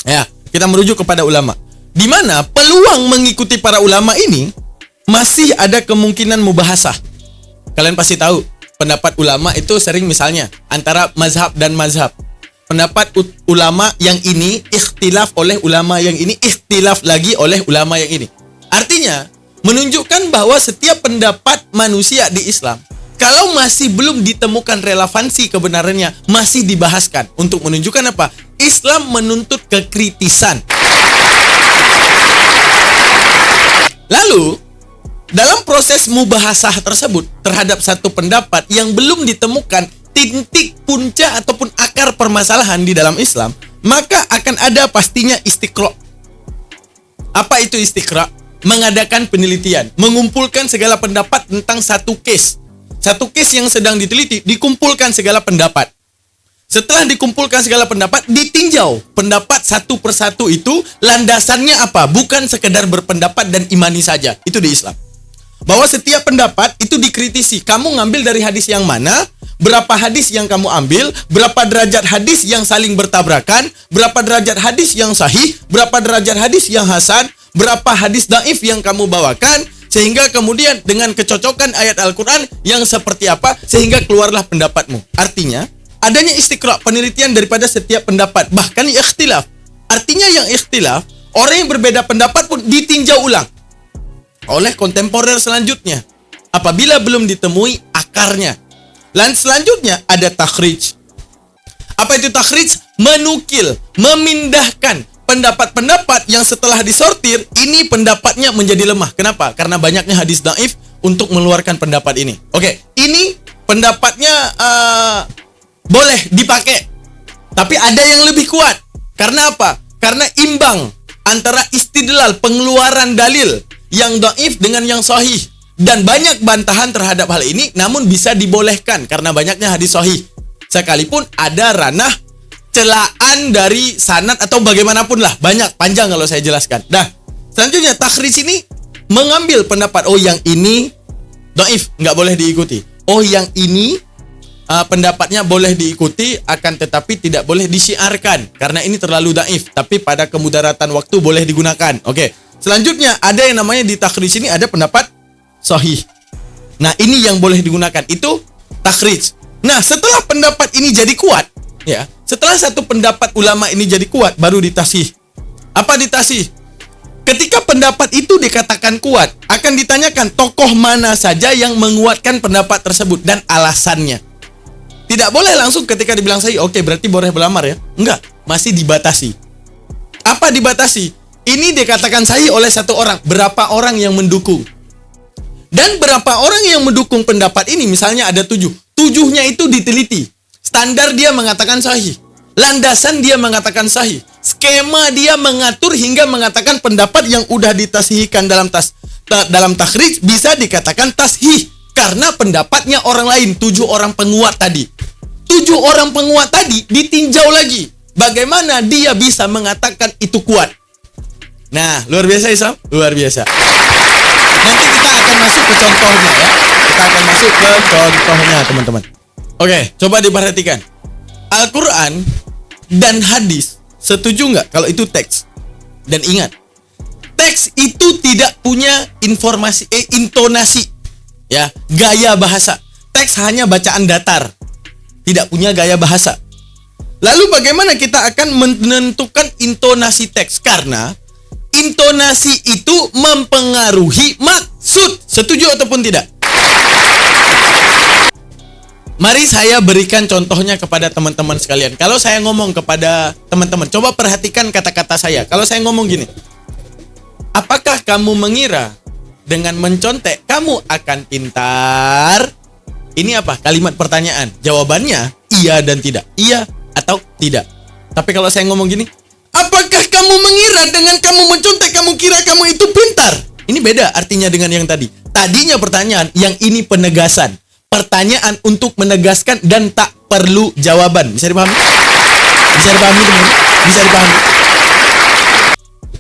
S2: ya kita merujuk kepada ulama. Di mana peluang mengikuti para ulama ini masih ada kemungkinan mubahasah. Kalian pasti tahu, pendapat ulama itu sering misalnya antara mazhab dan mazhab. Pendapat ulama yang ini ikhtilaf oleh ulama yang ini, ikhtilaf lagi oleh ulama yang ini. Artinya, menunjukkan bahwa setiap pendapat manusia di Islam, kalau masih belum ditemukan relevansi kebenarannya, masih dibahaskan. Untuk menunjukkan apa? Islam menuntut kekritisan. Lalu, dalam proses mubahasah tersebut terhadap satu pendapat yang belum ditemukan titik puncak ataupun akar permasalahan di dalam Islam, maka akan ada pastinya istiqra'. Apa itu istiqra'? Mengadakan penelitian, mengumpulkan segala pendapat tentang satu case. Satu case yang sedang diteliti, dikumpulkan segala pendapat. Setelah dikumpulkan segala pendapat, ditinjau pendapat satu persatu itu landasannya apa? Bukan sekedar berpendapat dan imani saja. Itu di Islam. bahwa setiap pendapat itu dikritisi. Kamu ngambil dari hadis yang mana? Berapa hadis yang kamu ambil? Berapa derajat hadis yang saling bertabrakan? Berapa derajat hadis yang sahih? Berapa derajat hadis yang hasan? Berapa hadis dhaif yang kamu bawakan? Sehingga kemudian dengan kecocokan ayat Al-Quran yang seperti apa, sehingga keluarlah pendapatmu. Artinya, adanya istiqra', penelitian daripada setiap pendapat. Bahkan ikhtilaf. Artinya yang ikhtilaf, orang yang berbeda pendapat pun ditinjau ulang oleh kontemporer selanjutnya apabila belum ditemui akarnya. Dan selanjutnya ada takhrij. Apa itu takhrij? Menukil, memindahkan pendapat-pendapat yang setelah disortir, ini pendapatnya menjadi lemah. Kenapa? Karena banyaknya hadis dhaif untuk mengeluarkan pendapat ini. Oke, ini pendapatnya boleh dipakai, tapi ada yang lebih kuat. Karena apa? Karena imbang antara istidlal, pengeluaran dalil yang dhaif dengan yang sahih. Dan banyak bantahan terhadap hal ini, namun bisa dibolehkan karena banyaknya hadis sahih. Sekalipun ada ranah celaan dari sanad atau bagaimanapun lah. Banyak, panjang kalau saya jelaskan. Nah, selanjutnya takhrij ini mengambil pendapat, oh yang ini dhaif, nggak boleh diikuti. Oh yang ini pendapatnya boleh diikuti, akan tetapi tidak boleh disiarkan karena ini terlalu dhaif, tapi pada kemudaratan waktu boleh digunakan. Oke. Selanjutnya ada yang namanya di takhrij ini ada pendapat sahih. Nah, ini yang boleh digunakan, itu takhrij. Nah, setelah pendapat ini jadi kuat, ya, setelah satu pendapat ulama ini jadi kuat, baru ditasih. Apa ditasih? Ketika pendapat itu dikatakan kuat, akan ditanyakan tokoh mana saja yang menguatkan pendapat tersebut dan alasannya. Tidak boleh langsung ketika dibilang sahih, oke, berarti boleh belamar ya. Enggak, masih dibatasi. Apa dibatasi? Ini dikatakan sahih oleh satu orang. Berapa orang yang mendukung? Dan berapa orang yang mendukung pendapat ini? Misalnya ada 7. 7-nya itu diteliti. Standar dia mengatakan sahih. Landasan dia mengatakan sahih. Skema dia mengatur hingga mengatakan pendapat yang udah ditasihkan dalam takhrij bisa dikatakan tashih. Karena pendapatnya orang lain. 7 orang penguat tadi. 7 orang penguat tadi ditinjau lagi. Bagaimana dia bisa mengatakan itu kuat? Nah, luar biasa Isam? Luar biasa. Nanti kita akan masuk ke contohnya ya. Kita akan masuk ke contohnya teman-teman. Oke, coba diperhatikan. Al-Quran dan hadis setuju nggak kalau itu teks? Dan ingat, teks itu tidak punya intonasi, ya, gaya bahasa. Teks hanya bacaan datar, tidak punya gaya bahasa. Lalu bagaimana kita akan menentukan intonasi teks? Karena intonasi itu mempengaruhi maksud. Setuju ataupun tidak? Mari saya berikan contohnya kepada teman-teman sekalian. Kalau saya ngomong kepada teman-teman, coba perhatikan kata-kata saya. Kalau saya ngomong gini, apakah kamu mengira dengan mencontek kamu akan pintar? Ini apa? Kalimat pertanyaan. Jawabannya iya dan tidak. Iya atau tidak. Tapi kalau saya ngomong gini, apakah kamu mengira dengan kamu mencontek kamu kira kamu itu pintar? Ini beda artinya dengan yang tadi. Tadinya pertanyaan, yang ini penegasan. Pertanyaan untuk menegaskan dan tak perlu jawaban. Bisa dipahami? Bisa dipahami teman-teman? Bisa dipahami?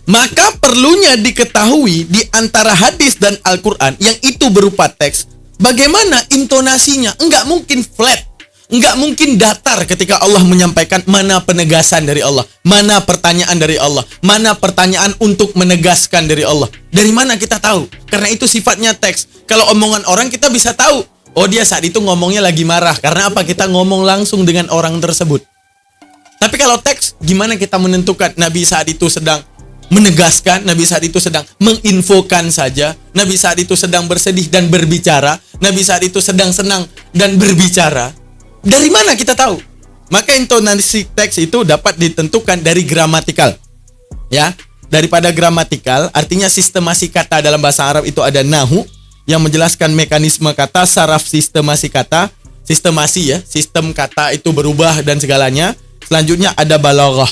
S2: Maka perlunya diketahui di antara hadis dan Al-Quran yang itu berupa teks, bagaimana intonasinya. Enggak mungkin flat, enggak mungkin datar ketika Allah menyampaikan. Mana penegasan dari Allah, mana pertanyaan dari Allah, mana pertanyaan untuk menegaskan dari Allah. Dari mana kita tahu? Karena itu sifatnya teks. Kalau omongan orang kita bisa tahu, oh dia saat itu ngomongnya lagi marah. Karena apa? Kita ngomong langsung dengan orang tersebut. Tapi kalau teks, gimana kita menentukan Nabi saat itu sedang menegaskan, Nabi saat itu sedang menginfokan saja, Nabi saat itu sedang bersedih dan berbicara, Nabi saat itu sedang senang dan berbicara. Dari mana kita tahu? Maka intonasi teks itu dapat ditentukan dari gramatikal. Ya, daripada gramatikal, artinya sistemasi kata dalam bahasa Arab itu ada nahu yang menjelaskan mekanisme kata, saraf sistemasi kata, sistemasi ya, sistem kata itu berubah dan segalanya. Selanjutnya ada balaghah.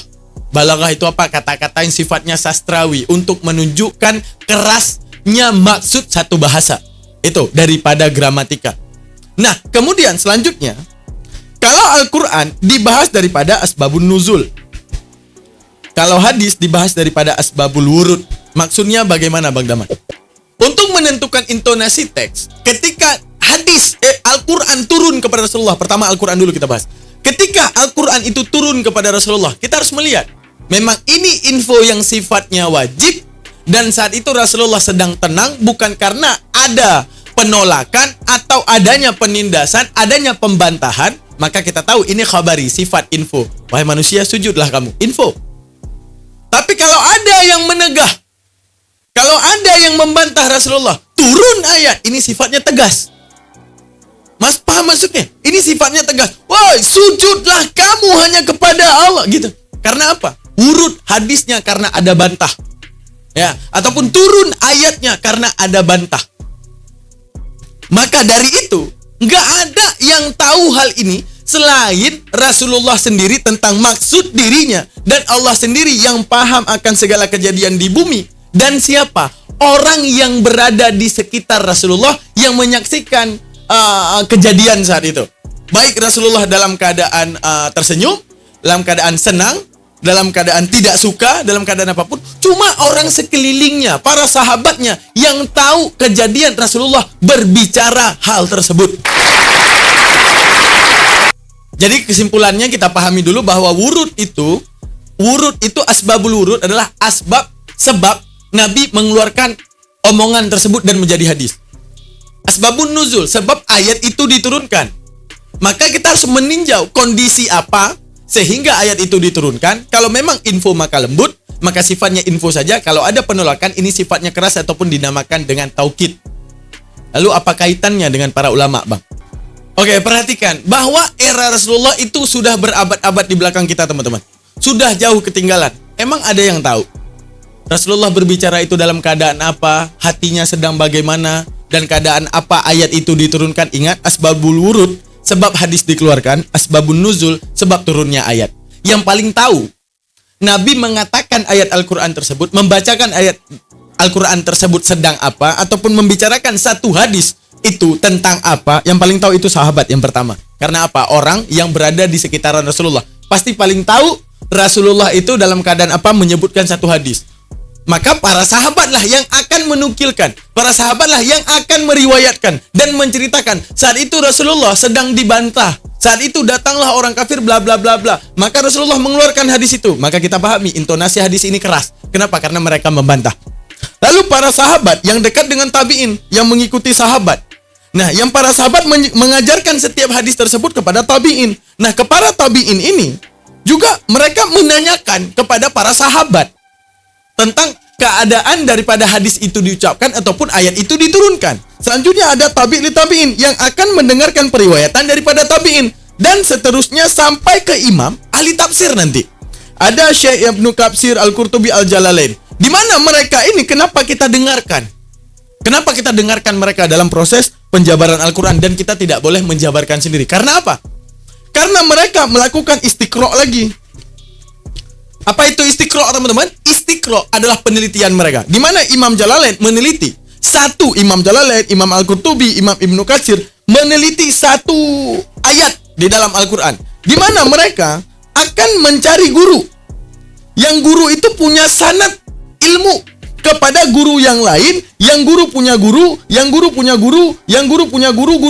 S2: Balaghah itu apa? Kata-kata yang sifatnya sastrawi untuk menunjukkan kerasnya maksud satu bahasa. Itu daripada gramatika. Nah, kemudian selanjutnya, kalau Al-Quran dibahas daripada asbabun nuzul, kalau hadis dibahas daripada asbabul wurud. Maksudnya bagaimana Bang Damar? untuk menentukan intonasi teks, ketika Al-Quran turun kepada Rasulullah, pertama Al-Quran dulu kita bahas. Ketika Al-Quran itu turun kepada Rasulullah, kita harus melihat, memang ini info yang sifatnya wajib, dan saat itu Rasulullah sedang tenang, bukan karena ada penolakan atau adanya penindasan, adanya pembantahan, maka kita tahu ini khabari, sifat info. Wahai manusia, sujudlah kamu, info. Tapi kalau ada yang menegah, kalau ada yang membantah Rasulullah, turun ayat, ini sifatnya tegas. Mas, paham maksudnya? Ini sifatnya tegas. Woi, sujudlah kamu hanya kepada Allah, gitu. Karena apa? Urut hadisnya karena ada bantah. Ya, ataupun turun ayatnya karena ada bantah. Maka dari itu, nggak ada yang tahu hal ini selain Rasulullah sendiri tentang maksud dirinya, dan Allah sendiri yang paham akan segala kejadian di bumi. Dan siapa? Orang yang berada di sekitar Rasulullah yang menyaksikan kejadian saat itu. Baik Rasulullah dalam keadaan tersenyum, dalam keadaan senang, dalam keadaan tidak suka, dalam keadaan apapun. Cuma orang sekelilingnya, para sahabatnya yang tahu kejadian Rasulullah berbicara hal tersebut. Jadi kesimpulannya kita pahami dulu bahwa wurud itu asbabul wurud adalah sebab Nabi mengeluarkan omongan tersebut dan menjadi hadis. Asbabun nuzul, sebab ayat itu diturunkan. Maka kita harus meninjau kondisi apa sehingga ayat itu diturunkan. Kalau memang info maka lembut, maka sifatnya info saja. Kalau ada penolakan, ini sifatnya keras ataupun dinamakan dengan taukid. Lalu apa kaitannya dengan para ulama, Bang? Oke, perhatikan bahwa era Rasulullah itu sudah berabad-abad di belakang kita, teman-teman. Sudah jauh ketinggalan. Emang ada yang tahu Rasulullah berbicara itu dalam keadaan apa, hatinya sedang bagaimana, dan keadaan apa ayat itu diturunkan? Ingat, asbabul wurud, sebab hadis dikeluarkan, asbabun nuzul, sebab turunnya ayat. Yang paling tahu Nabi mengatakan ayat Al-Quran tersebut, membacakan ayat Al-Quran tersebut sedang apa, ataupun membicarakan satu hadis itu tentang apa, yang paling tahu itu sahabat yang pertama. Karena apa? Orang yang berada di sekitaran Rasulullah pasti paling tahu Rasulullah itu dalam keadaan apa menyebutkan satu hadis. Maka para sahabatlah yang akan menukilkan, para sahabatlah yang akan meriwayatkan dan menceritakan. Saat itu Rasulullah sedang dibantah, saat itu datanglah orang kafir bla bla bla bla. Maka Rasulullah mengeluarkan hadis itu. Maka kita pahami intonasi hadis ini keras. Kenapa? Karena mereka membantah. Lalu para sahabat yang dekat dengan tabi'in, yang mengikuti sahabat. Nah, yang para sahabat mengajarkan setiap hadis tersebut kepada tabi'in. Nah, kepada tabi'in ini juga mereka menanyakan kepada para sahabat tentang keadaan daripada hadis itu diucapkan ataupun ayat itu diturunkan. Selanjutnya ada tabi'in yang akan mendengarkan periwayatan daripada tabi'in, dan seterusnya sampai ke imam ahli tafsir nanti. Ada Syekh Ibnu Katsir, Al-Qurtubi, Al-Jalalain. Di mana mereka ini kenapa kita dengarkan? Kenapa kita dengarkan mereka dalam proses penjabaran Al-Quran, dan kita tidak boleh menjabarkan sendiri? Karena apa? Karena mereka melakukan istiqro lagi. Apa itu istiqro, teman-teman? Istiqro adalah penelitian mereka. Di mana Imam Jalalain meneliti satu, Imam Jalalain, Imam Al-Qurtubi, Imam Ibnu Katsir meneliti satu ayat di dalam Al-Quran. Di mana mereka akan mencari guru. Yang guru itu punya sanad ilmu kepada guru yang lain, yang guru punya guru, yang guru punya guru, yang guru punya guru,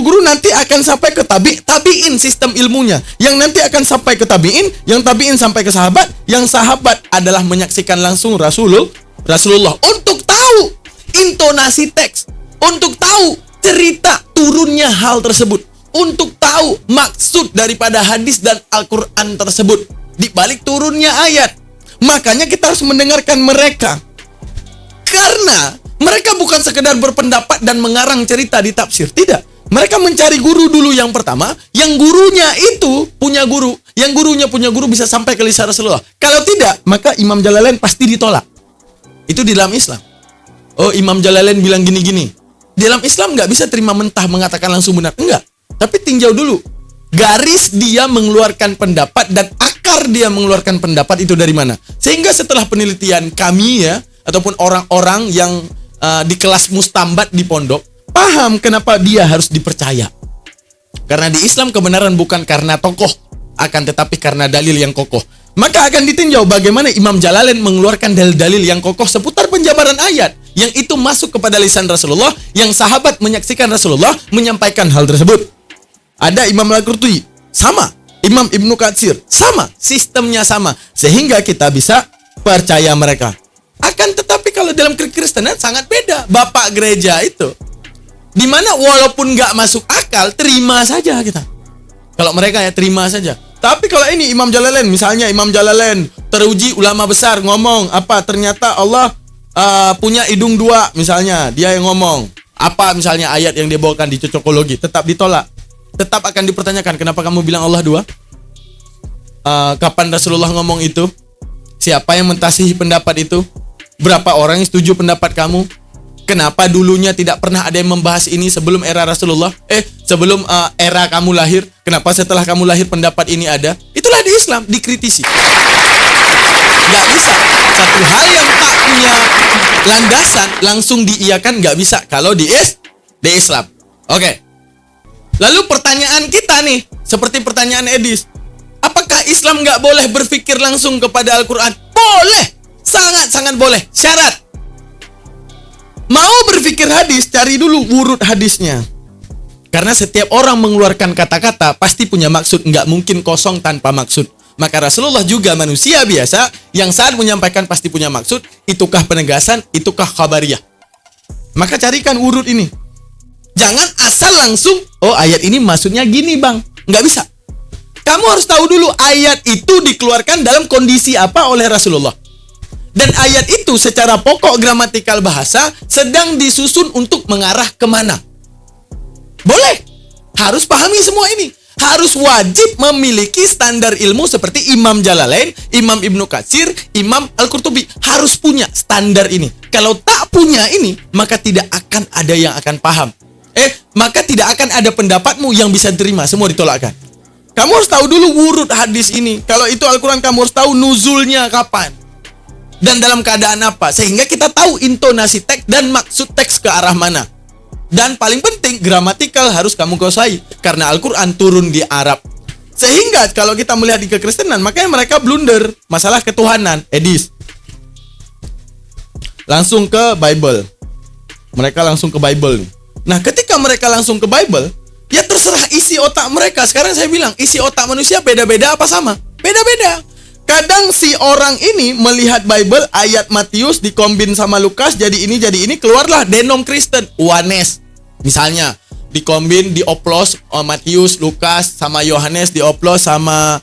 S2: guru nanti akan sampai ke tabi'in sistem ilmunya, yang nanti akan sampai ke tabi'in, yang tabi'in sampai ke sahabat, yang sahabat adalah menyaksikan langsung Rasulullah untuk tahu intonasi teks, untuk tahu cerita turunnya hal tersebut, untuk tahu maksud daripada hadis dan Al-Quran tersebut di balik turunnya ayat. Makanya kita harus mendengarkan mereka. Karena mereka bukan sekedar berpendapat dan mengarang cerita di tafsir. Tidak. Mereka mencari guru dulu yang pertama. Yang gurunya itu punya guru. Yang gurunya punya guru bisa sampai ke lisan Rasulullah. Kalau tidak, maka Imam Jalalain pasti ditolak. Itu di dalam Islam. Oh, Imam Jalalain bilang gini-gini. Di dalam Islam nggak bisa terima mentah mengatakan langsung benar. Enggak. Tapi tinjau dulu. Garis dia mengeluarkan pendapat dan akar dia mengeluarkan pendapat itu dari mana. Sehingga setelah penelitian kami ya, ataupun orang-orang yang di kelas mustambat di pondok, paham kenapa dia harus dipercaya. Karena di Islam kebenaran bukan karena tokoh, akan tetapi karena dalil yang kokoh. Maka akan ditinjau bagaimana Imam Jalalain mengeluarkan dalil-dalil yang kokoh seputar penjabaran ayat yang itu masuk kepada lisan Rasulullah, yang sahabat menyaksikan Rasulullah menyampaikan hal tersebut. Ada Imam Al-Qurtubi, sama. Imam Ibnu Katsir, sama. Sistemnya sama. Sehingga kita bisa percaya mereka. Akan tetapi kalau dalam kekristenan sangat beda. Bapak gereja itu, dimana walaupun nggak masuk akal, terima saja kita. Kalau mereka ya terima saja. Tapi kalau ini Imam Jalalain, misalnya Imam Jalalain teruji ulama besar ngomong apa, ternyata Allah punya hidung dua, misalnya dia yang ngomong apa, misalnya ayat yang dia bawakan di cocokologi, tetap ditolak, tetap akan dipertanyakan, kenapa kamu bilang Allah dua? Kapan Rasulullah ngomong itu? Siapa yang mentasihi pendapat itu? Berapa orang yang setuju pendapat kamu? Kenapa dulunya tidak pernah ada yang membahas ini sebelum era Rasulullah? Sebelum era kamu lahir. Kenapa setelah kamu lahir pendapat ini ada? Itulah di Islam, dikritisi. Gak bisa. Satu hal yang tak punya landasan langsung diiyakan gak bisa kalau di Islam. Oke. Lalu pertanyaan kita nih, seperti pertanyaan Edis. Apakah Islam gak boleh berpikir langsung kepada Al-Quran? Boleh. Sangat-sangat boleh. Syarat. Mau berpikir hadis, cari dulu urut hadisnya. Karena setiap orang mengeluarkan kata-kata pasti punya maksud, nggak mungkin kosong tanpa maksud. Maka Rasulullah juga manusia biasa yang saat menyampaikan pasti punya maksud. Itukah penegasan, itukah khabariyah. Maka carikan urut ini. Jangan asal langsung, oh ayat ini maksudnya gini bang. Nggak bisa. Kamu harus tahu dulu ayat itu dikeluarkan dalam kondisi apa oleh Rasulullah. Dan ayat itu secara pokok gramatikal bahasa sedang disusun untuk mengarah kemana. Boleh. Harus pahami semua ini. Harus wajib memiliki standar ilmu seperti Imam Jalalain, Imam Ibnu Katsir, Imam Al-Qurtubi. Harus punya standar ini. Kalau tak punya ini, maka tidak akan ada yang akan paham. Maka tidak akan ada pendapatmu yang bisa diterima. Semua ditolakkan. Kamu harus tahu dulu urut hadis ini. Kalau itu Al-Quran, kamu harus tahu nuzulnya kapan. Dan dalam keadaan apa, sehingga kita tahu intonasi teks dan maksud teks ke arah mana. Dan paling penting, gramatikal harus kamu kuasai, karena Al-Quran turun di Arab. Sehingga kalau kita melihat di kekristenan, makanya mereka blunder masalah ketuhanan. Edis langsung ke Bible. Mereka langsung ke Bible. Nah, ketika mereka langsung ke Bible, ya terserah isi otak mereka. Sekarang saya bilang, isi otak manusia beda-beda apa sama? Beda-beda. Kadang si orang ini melihat Bible, ayat Matius dikombin sama Lukas, jadi ini, keluarlah denom Kristen, Uanes. Misalnya, dikombin, dioplos, Matius, Lukas, sama Yohanes, dioplos sama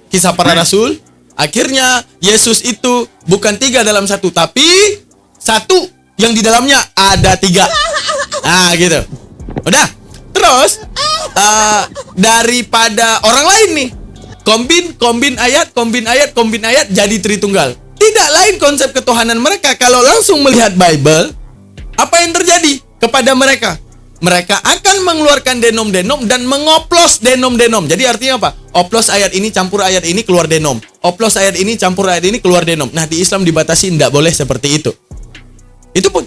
S2: Kisah Para Rasul. Akhirnya, Yesus itu bukan 3 dalam 1, tapi 1 yang di dalamnya ada 3. Nah, gitu. Udah. Terus, daripada orang lain nih, kombin ayat jadi Tritunggal. Tidak lain konsep ketuhanan mereka. Kalau langsung melihat Bible, apa yang terjadi kepada mereka? Mereka akan mengeluarkan denom-denom dan mengoplos denom-denom. Jadi artinya apa? Oplos ayat ini campur ayat ini keluar denom. Oplos ayat ini campur ayat ini keluar denom. Nah, di Islam dibatasi, tidak boleh seperti itu. Itu pun.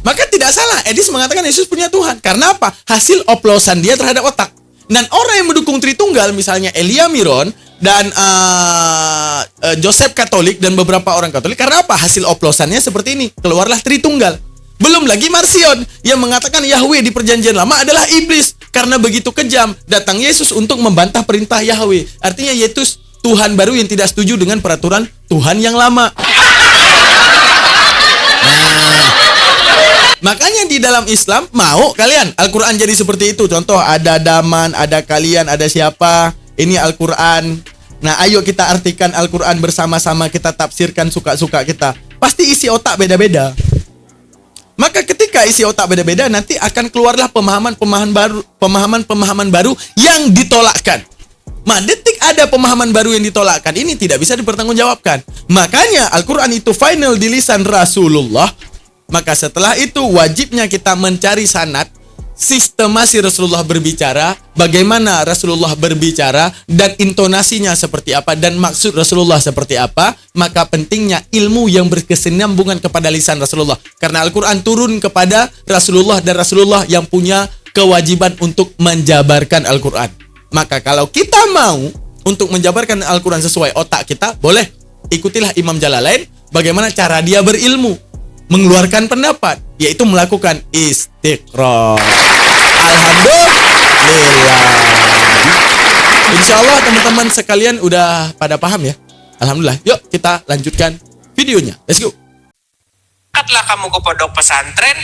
S2: Maka tidak salah Edis mengatakan Yesus punya Tuhan. Karena apa? Hasil oplosan dia terhadap otak. Dan orang yang mendukung Tritunggal, misalnya Elia Miron dan Joseph Katolik dan beberapa orang Katolik, karena apa? Hasil oplosannya seperti ini, keluarlah Tritunggal. Belum lagi Marcion yang mengatakan Yahweh di perjanjian lama adalah iblis. Karena begitu kejam, datang Yesus untuk membantah perintah Yahweh. Artinya Yesus Tuhan baru yang tidak setuju dengan peraturan Tuhan yang lama. Makanya di dalam Islam, mau kalian Al-Quran jadi seperti itu. Contoh, ada Daman, ada kalian, ada siapa. Ini Al-Quran. Nah, ayo kita artikan Al-Quran bersama-sama, kita tafsirkan suka-suka kita. Pasti isi otak beda-beda. Maka ketika isi otak beda-beda, nanti akan keluarlah pemahaman-pemahaman baru yang ditolakkan. Detik ada pemahaman baru yang ditolakkan, ini tidak bisa dipertanggungjawabkan. Makanya Al-Quran itu final di lisan Rasulullah. Maka setelah itu wajibnya kita mencari sanad, sistemasi Rasulullah berbicara, bagaimana Rasulullah berbicara, dan intonasinya seperti apa, dan maksud Rasulullah seperti apa. Maka pentingnya ilmu yang berkesinambungan kepada lisan Rasulullah. Karena Al-Quran turun kepada Rasulullah, dan Rasulullah yang punya kewajiban untuk menjabarkan Al-Quran. Maka kalau kita mau untuk menjabarkan Al-Quran sesuai otak kita, boleh ikutilah Imam Jalalain bagaimana cara dia berilmu, mengeluarkan pendapat, yaitu melakukan istiqra. Alhamdulillah. Insya Allah teman-teman sekalian udah pada paham ya. Alhamdulillah. Yuk kita lanjutkan videonya. Let's go.
S1: Angkatlah kamu ke pondok pesantren,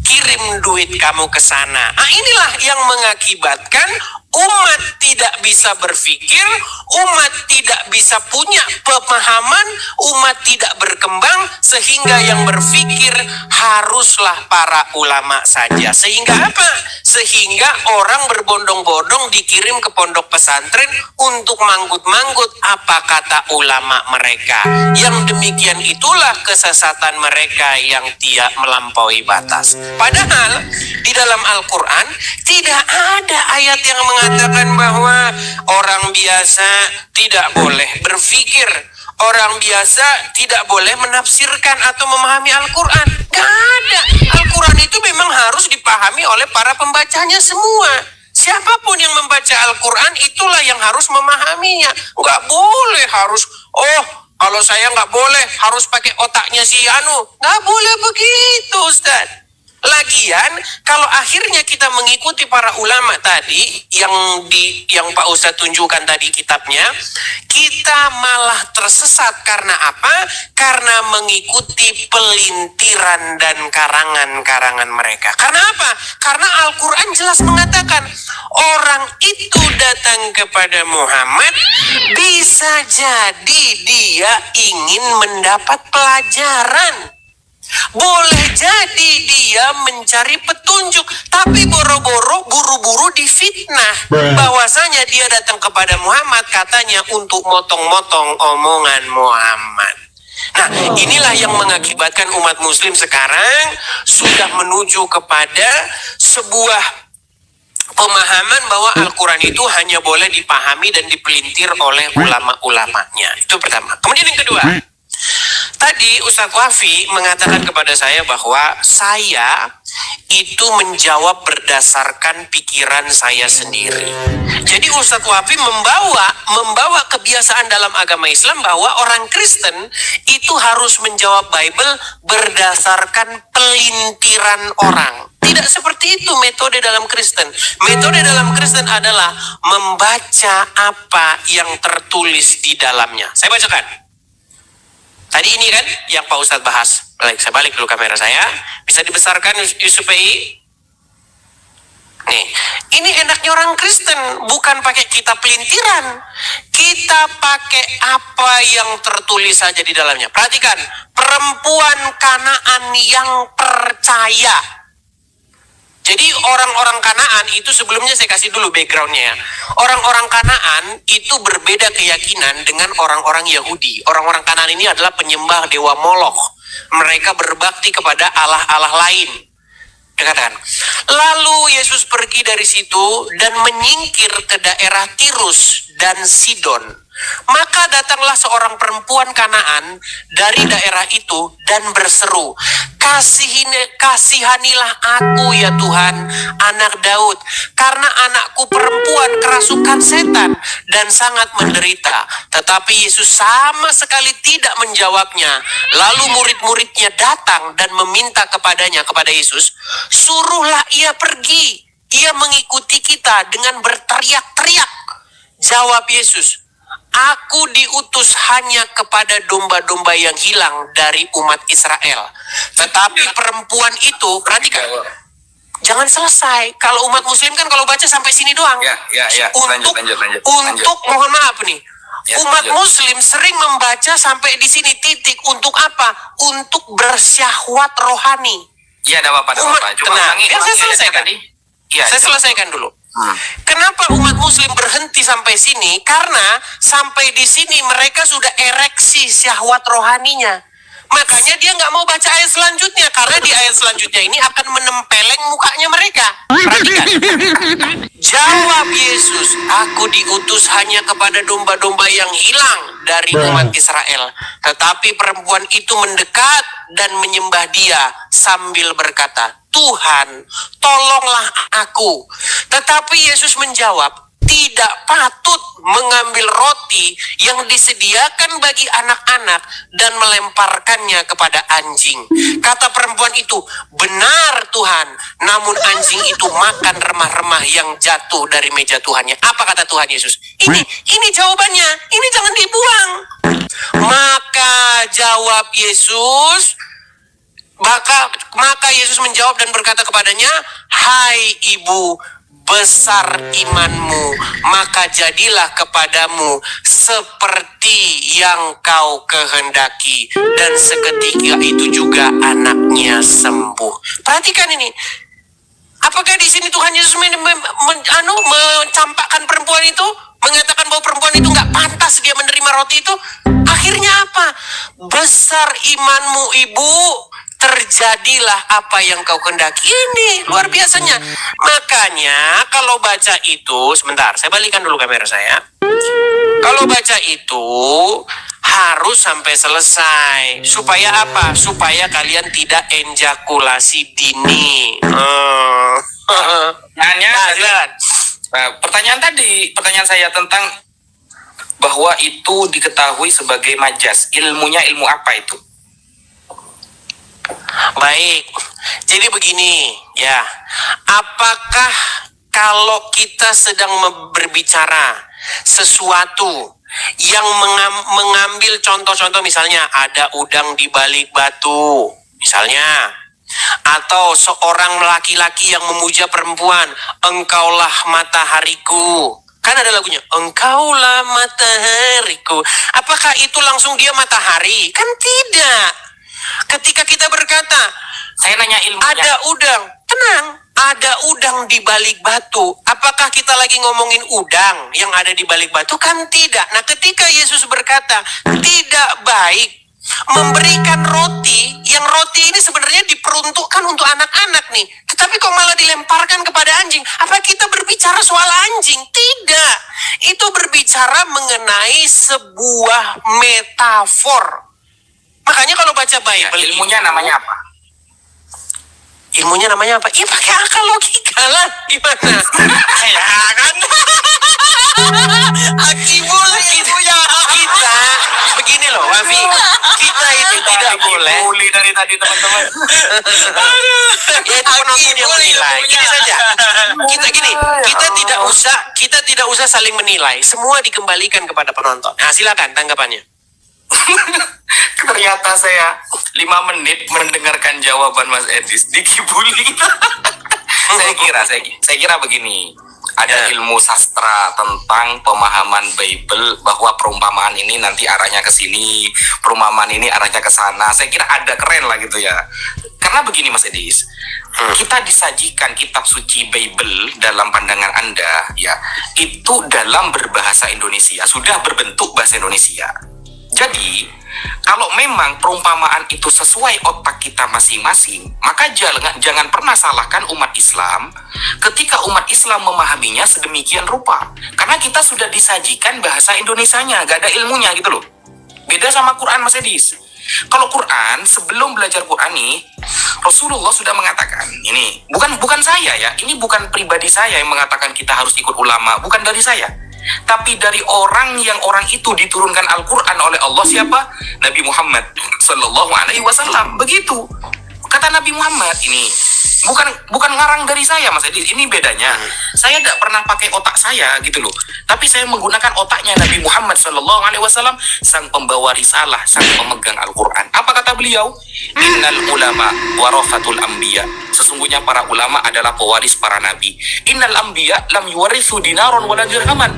S1: kirim duit kamu ke sana. Nah, inilah yang mengakibatkan umat tidak bisa berpikir, umat tidak bisa punya pemahaman, umat tidak berkembang, sehingga yang berpikir haruslah para ulama saja. Sehingga apa? Sehingga orang berbondong-bondong dikirim ke pondok pesantren untuk manggut-manggut apa kata ulama mereka. Yang demikian itulah kesesatan mereka yang tidak melampaui batas. Padahal di dalam Al-Quran tidak ada ayat yang mengatakan bahwa orang biasa tidak boleh berpikir, orang biasa tidak boleh menafsirkan atau memahami Al-Quran. Gak ada. Al-Quran itu memang harus dipahami oleh para pembacanya semua. Siapapun yang membaca Al-Quran itulah yang harus memahaminya. Gak boleh harus, kalau saya nggak boleh harus pakai otaknya si Anu. Nggak boleh begitu, Ustaz. Lagian kalau akhirnya kita mengikuti para ulama tadi yang Pak Ustadz tunjukkan tadi kitabnya, kita malah tersesat karena apa? Karena mengikuti pelintiran dan karangan-karangan mereka. Karena apa? Karena Al-Quran jelas mengatakan orang itu datang kepada Muhammad bisa jadi dia ingin mendapat pelajaran. Boleh jadi dia mencari petunjuk, tapi boro-boro buru-buru difitnah bahwasanya dia datang kepada Muhammad katanya untuk motong-motong omongan Muhammad. Nah, inilah yang mengakibatkan umat muslim sekarang sudah menuju kepada sebuah pemahaman bahwa Al-Quran itu hanya boleh dipahami dan dipelintir oleh ulama-ulamanya. Itu pertama. Kemudian yang kedua, tadi Ustadz Wafi mengatakan kepada saya bahwa saya itu menjawab berdasarkan pikiran saya sendiri. Jadi Ustadz Wafi membawa kebiasaan dalam agama Islam bahwa orang Kristen itu harus menjawab Bible berdasarkan pelintiran orang. Tidak seperti itu metode dalam Kristen. Metode dalam Kristen adalah membaca apa yang tertulis di dalamnya. Saya bacakan. Tadi ini kan yang Pak Ustadz bahas. Baik, saya balik dulu kamera saya. Bisa dibesarkan Yusuf PI? Nih, ini enaknya orang Kristen. Bukan pakai kitab pelintiran. Kita pakai apa yang tertulis saja di dalamnya. Perhatikan. Perempuan Kanaan yang percaya. Jadi orang-orang Kanaan itu sebelumnya saya kasih dulu backgroundnya ya. Orang-orang Kanaan itu berbeda keyakinan dengan orang-orang Yahudi. Orang-orang Kanaan ini adalah penyembah dewa Moloch. Mereka berbakti kepada allah-allah lain. Dikatakan. Lalu Yesus pergi dari situ dan menyingkir ke daerah Tirus dan Sidon. Maka datanglah seorang perempuan Kanaan dari daerah itu dan berseru, kasihanilah aku ya Tuhan, anak Daud, karena anakku perempuan kerasukan setan dan sangat menderita. Tetapi Yesus sama sekali tidak menjawabnya. Lalu murid-muridnya datang dan meminta kepadanya, kepada Yesus, suruhlah ia pergi. Ia mengikuti kita dengan berteriak-teriak. Jawab Yesus, aku diutus hanya kepada domba-domba yang hilang dari umat Israel. Tetapi perempuan itu, perhatikan, jangan selesai. Kalau umat muslim kan kalau baca sampai sini doang.
S3: Ya.
S1: Untuk
S3: Lanjut.
S1: mohon maaf nih.
S3: Ya,
S1: umat
S3: lanjut.
S1: muslim sering membaca sampai di sini titik. Untuk apa? Untuk bersyahwat rohani.
S3: Iya, ada apa-apa. Cuma
S1: tenang,
S3: ulangi
S1: saya selesaikan.
S3: tadi. Iya,
S1: Saya selesaikan dulu.
S3: Hmm.
S1: Kenapa umat muslim berhenti sampai sini? Karena sampai di sini mereka sudah ereksi syahwat rohaninya. Makanya dia nggak mau baca ayat selanjutnya. Karena di ayat selanjutnya ini akan menempeleng mukanya mereka. Perhatikan. Jawab Yesus, aku diutus hanya kepada domba-domba yang hilang dari umat Israel. Tetapi perempuan itu mendekat dan menyembah dia sambil berkata, Tuhan, tolonglah aku. Tetapi Yesus menjawab, tidak patut mengambil roti yang disediakan bagi anak-anak dan melemparkannya kepada anjing. Kata perempuan itu, benar Tuhan, namun anjing itu makan remah-remah yang jatuh dari meja Tuhannya. Apa kata Tuhan Yesus? Ini jawabannya, ini jangan dibuang. Maka jawab Yesus, maka Yesus menjawab dan berkata kepadanya, hai ibu, besar imanmu, maka jadilah kepadamu seperti yang kau kehendaki. Dan seketika itu juga anaknya sembuh. Perhatikan ini. Apakah di sini Tuhan Yesus mencampakkan perempuan itu, mengatakan bahwa perempuan itu nggak pantas dia menerima roti itu? Akhirnya apa? Besar imanmu ibu, terjadilah apa yang kau kehendaki. Ini luar biasanya. Makanya kalau baca itu, sebentar, saya balikan dulu kamera saya. Kalau baca itu harus sampai selesai. Supaya apa? Supaya kalian tidak ejakulasi dini.
S3: Pertanyaan saya tentang bahwa itu diketahui sebagai majas. Ilmunya ilmu apa itu?
S1: Baik, jadi begini ya, apakah kalau kita sedang berbicara sesuatu yang mengambil contoh-contoh, misalnya ada udang di balik batu, misalnya, atau seorang laki-laki yang memuja perempuan, engkaulah matahariku. Kan ada lagunya, engkaulah matahariku. Apakah itu langsung dia matahari? Kan tidak. Ketika kita berkata,
S3: Saya nanya ilmunya.
S1: ada udang, tenang, ada udang di balik batu. Apakah kita lagi ngomongin udang yang ada di balik batu? Kan tidak. Nah, ketika Yesus berkata, tidak baik memberikan roti, yang roti ini sebenarnya diperuntukkan untuk anak-anak nih. Tetapi kok malah dilemparkan kepada anjing? Apa kita berbicara soal anjing? Tidak. Itu berbicara mengenai sebuah metafor. Makanya kalau baca Bible,
S3: Ilmunya namanya apa?
S1: Ilmunya namanya apa? Ya pakai akal logika lah. Gimana? Ya kan? Akibul ilmunya. Kita, begini loh Wafi, kita itu tidak boleh.
S3: Bully dari tadi teman-teman.
S1: Ya itu penonton yang menilai. Gini saja. Kita tidak usah saling menilai. Semua dikembalikan kepada penonton. Nah, silakan tanggapannya.
S3: Ternyata saya 5 menit mendengarkan jawaban Mas Edis dikibuli. saya kira begini. Ada ilmu sastra tentang pemahaman Bible bahwa perumpamaan ini nanti arahnya ke sini, perumpamaan ini arahnya ke sana. Saya kira ada keren lah gitu ya. Karena begini Mas Edis, kita disajikan kitab suci Bible dalam pandangan Anda ya, itu dalam berbahasa Indonesia, sudah berbentuk bahasa Indonesia. Jadi, kalau memang perumpamaan itu sesuai otak kita masing-masing, maka jangan pernah salahkan umat Islam ketika umat Islam memahaminya sedemikian rupa. Karena kita sudah disajikan bahasa Indonesianya, gak ada ilmunya gitu loh. Beda sama Quran Mas Edis. Kalau Quran, sebelum belajar Quran nih, Rasulullah sudah mengatakan, ini bukan saya ya, ini bukan pribadi saya yang mengatakan kita harus ikut ulama, bukan dari saya. Tapi dari orang itu diturunkan Al-Quran oleh Allah, siapa? Nabi Muhammad Sallallahu Alaihi Wasallam. Begitu kata Nabi Muhammad. Ini bukan ngarang dari saya Mas Edi. Ini bedanya. Saya tidak pernah pakai otak saya gitu loh. Tapi saya menggunakan otaknya Nabi Muhammad Sallallahu Alaihi Wasallam, sang pembawa risalah, sang pemegang Al-Quran. Apa kata beliau? Innal ulama warafatul anbiya. Sesungguhnya para ulama adalah pewaris para nabi. Innal anbiya lam yuwarithu dinaron wala dirhaman.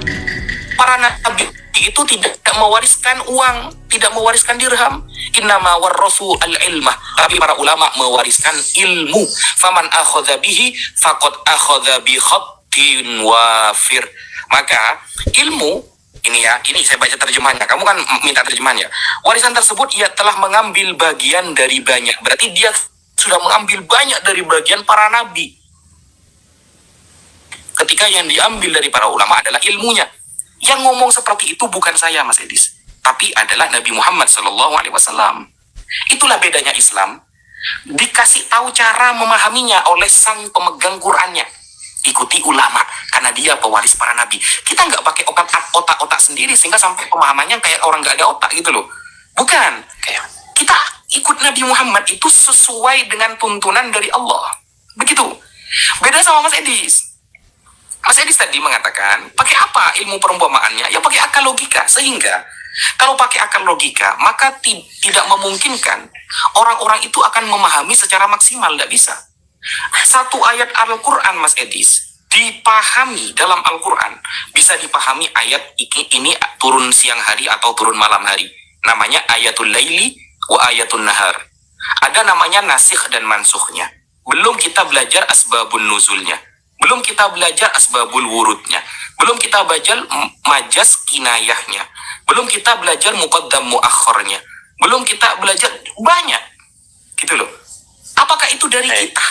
S3: Para nabi itu tidak mewariskan uang, tidak mewariskan dirham. Innama warrathu al-ilmah. Tapi para ulama mewariskan ilmu. Faman akhadha bihi faqad akhadha bi khattin wafir. Maka ilmu ini saya baca terjemahannya. Kamu kan minta terjemahannya. Warisan tersebut ia telah mengambil bagian dari banyak. Berarti dia sudah mengambil banyak dari bagian para nabi. Ketika yang diambil dari para ulama adalah ilmunya. Yang ngomong seperti itu bukan saya Mas Edis, tapi adalah Nabi Muhammad Sallallahu Alaihi Wasallam. Itulah bedanya Islam. Dikasih tahu cara memahaminya oleh sang pemegang Qurannya. ikuti ulama karena dia pewaris para nabi. Kita nggak pakai otak-otak sendiri sehingga sampai pemahamannya kayak orang nggak ada otak gitu loh. Bukan. Kita ikut Nabi Muhammad itu sesuai dengan tuntunan dari Allah. Begitu. Beda sama Mas Edis. Mas Edis tadi mengatakan, pakai apa ilmu perumpamaannya? Ya pakai akal logika. Sehingga kalau pakai akal logika, maka tidak memungkinkan orang-orang itu akan memahami secara maksimal. Tidak bisa. Satu ayat Al-Quran, Mas Edis, dipahami dalam Al-Quran. Bisa dipahami ayat ini turun siang hari atau turun malam hari. Namanya ayatul laili wa ayatul nahar. Ada namanya nasikh dan mansukhnya. Belum kita belajar asbabun nuzulnya. Belum kita belajar asbabul wurudnya. Belum kita belajar majas kinayahnya. Belum kita belajar muqaddam muakhornya. Belum kita belajar banyak. Gitu loh. Apakah itu dari kita?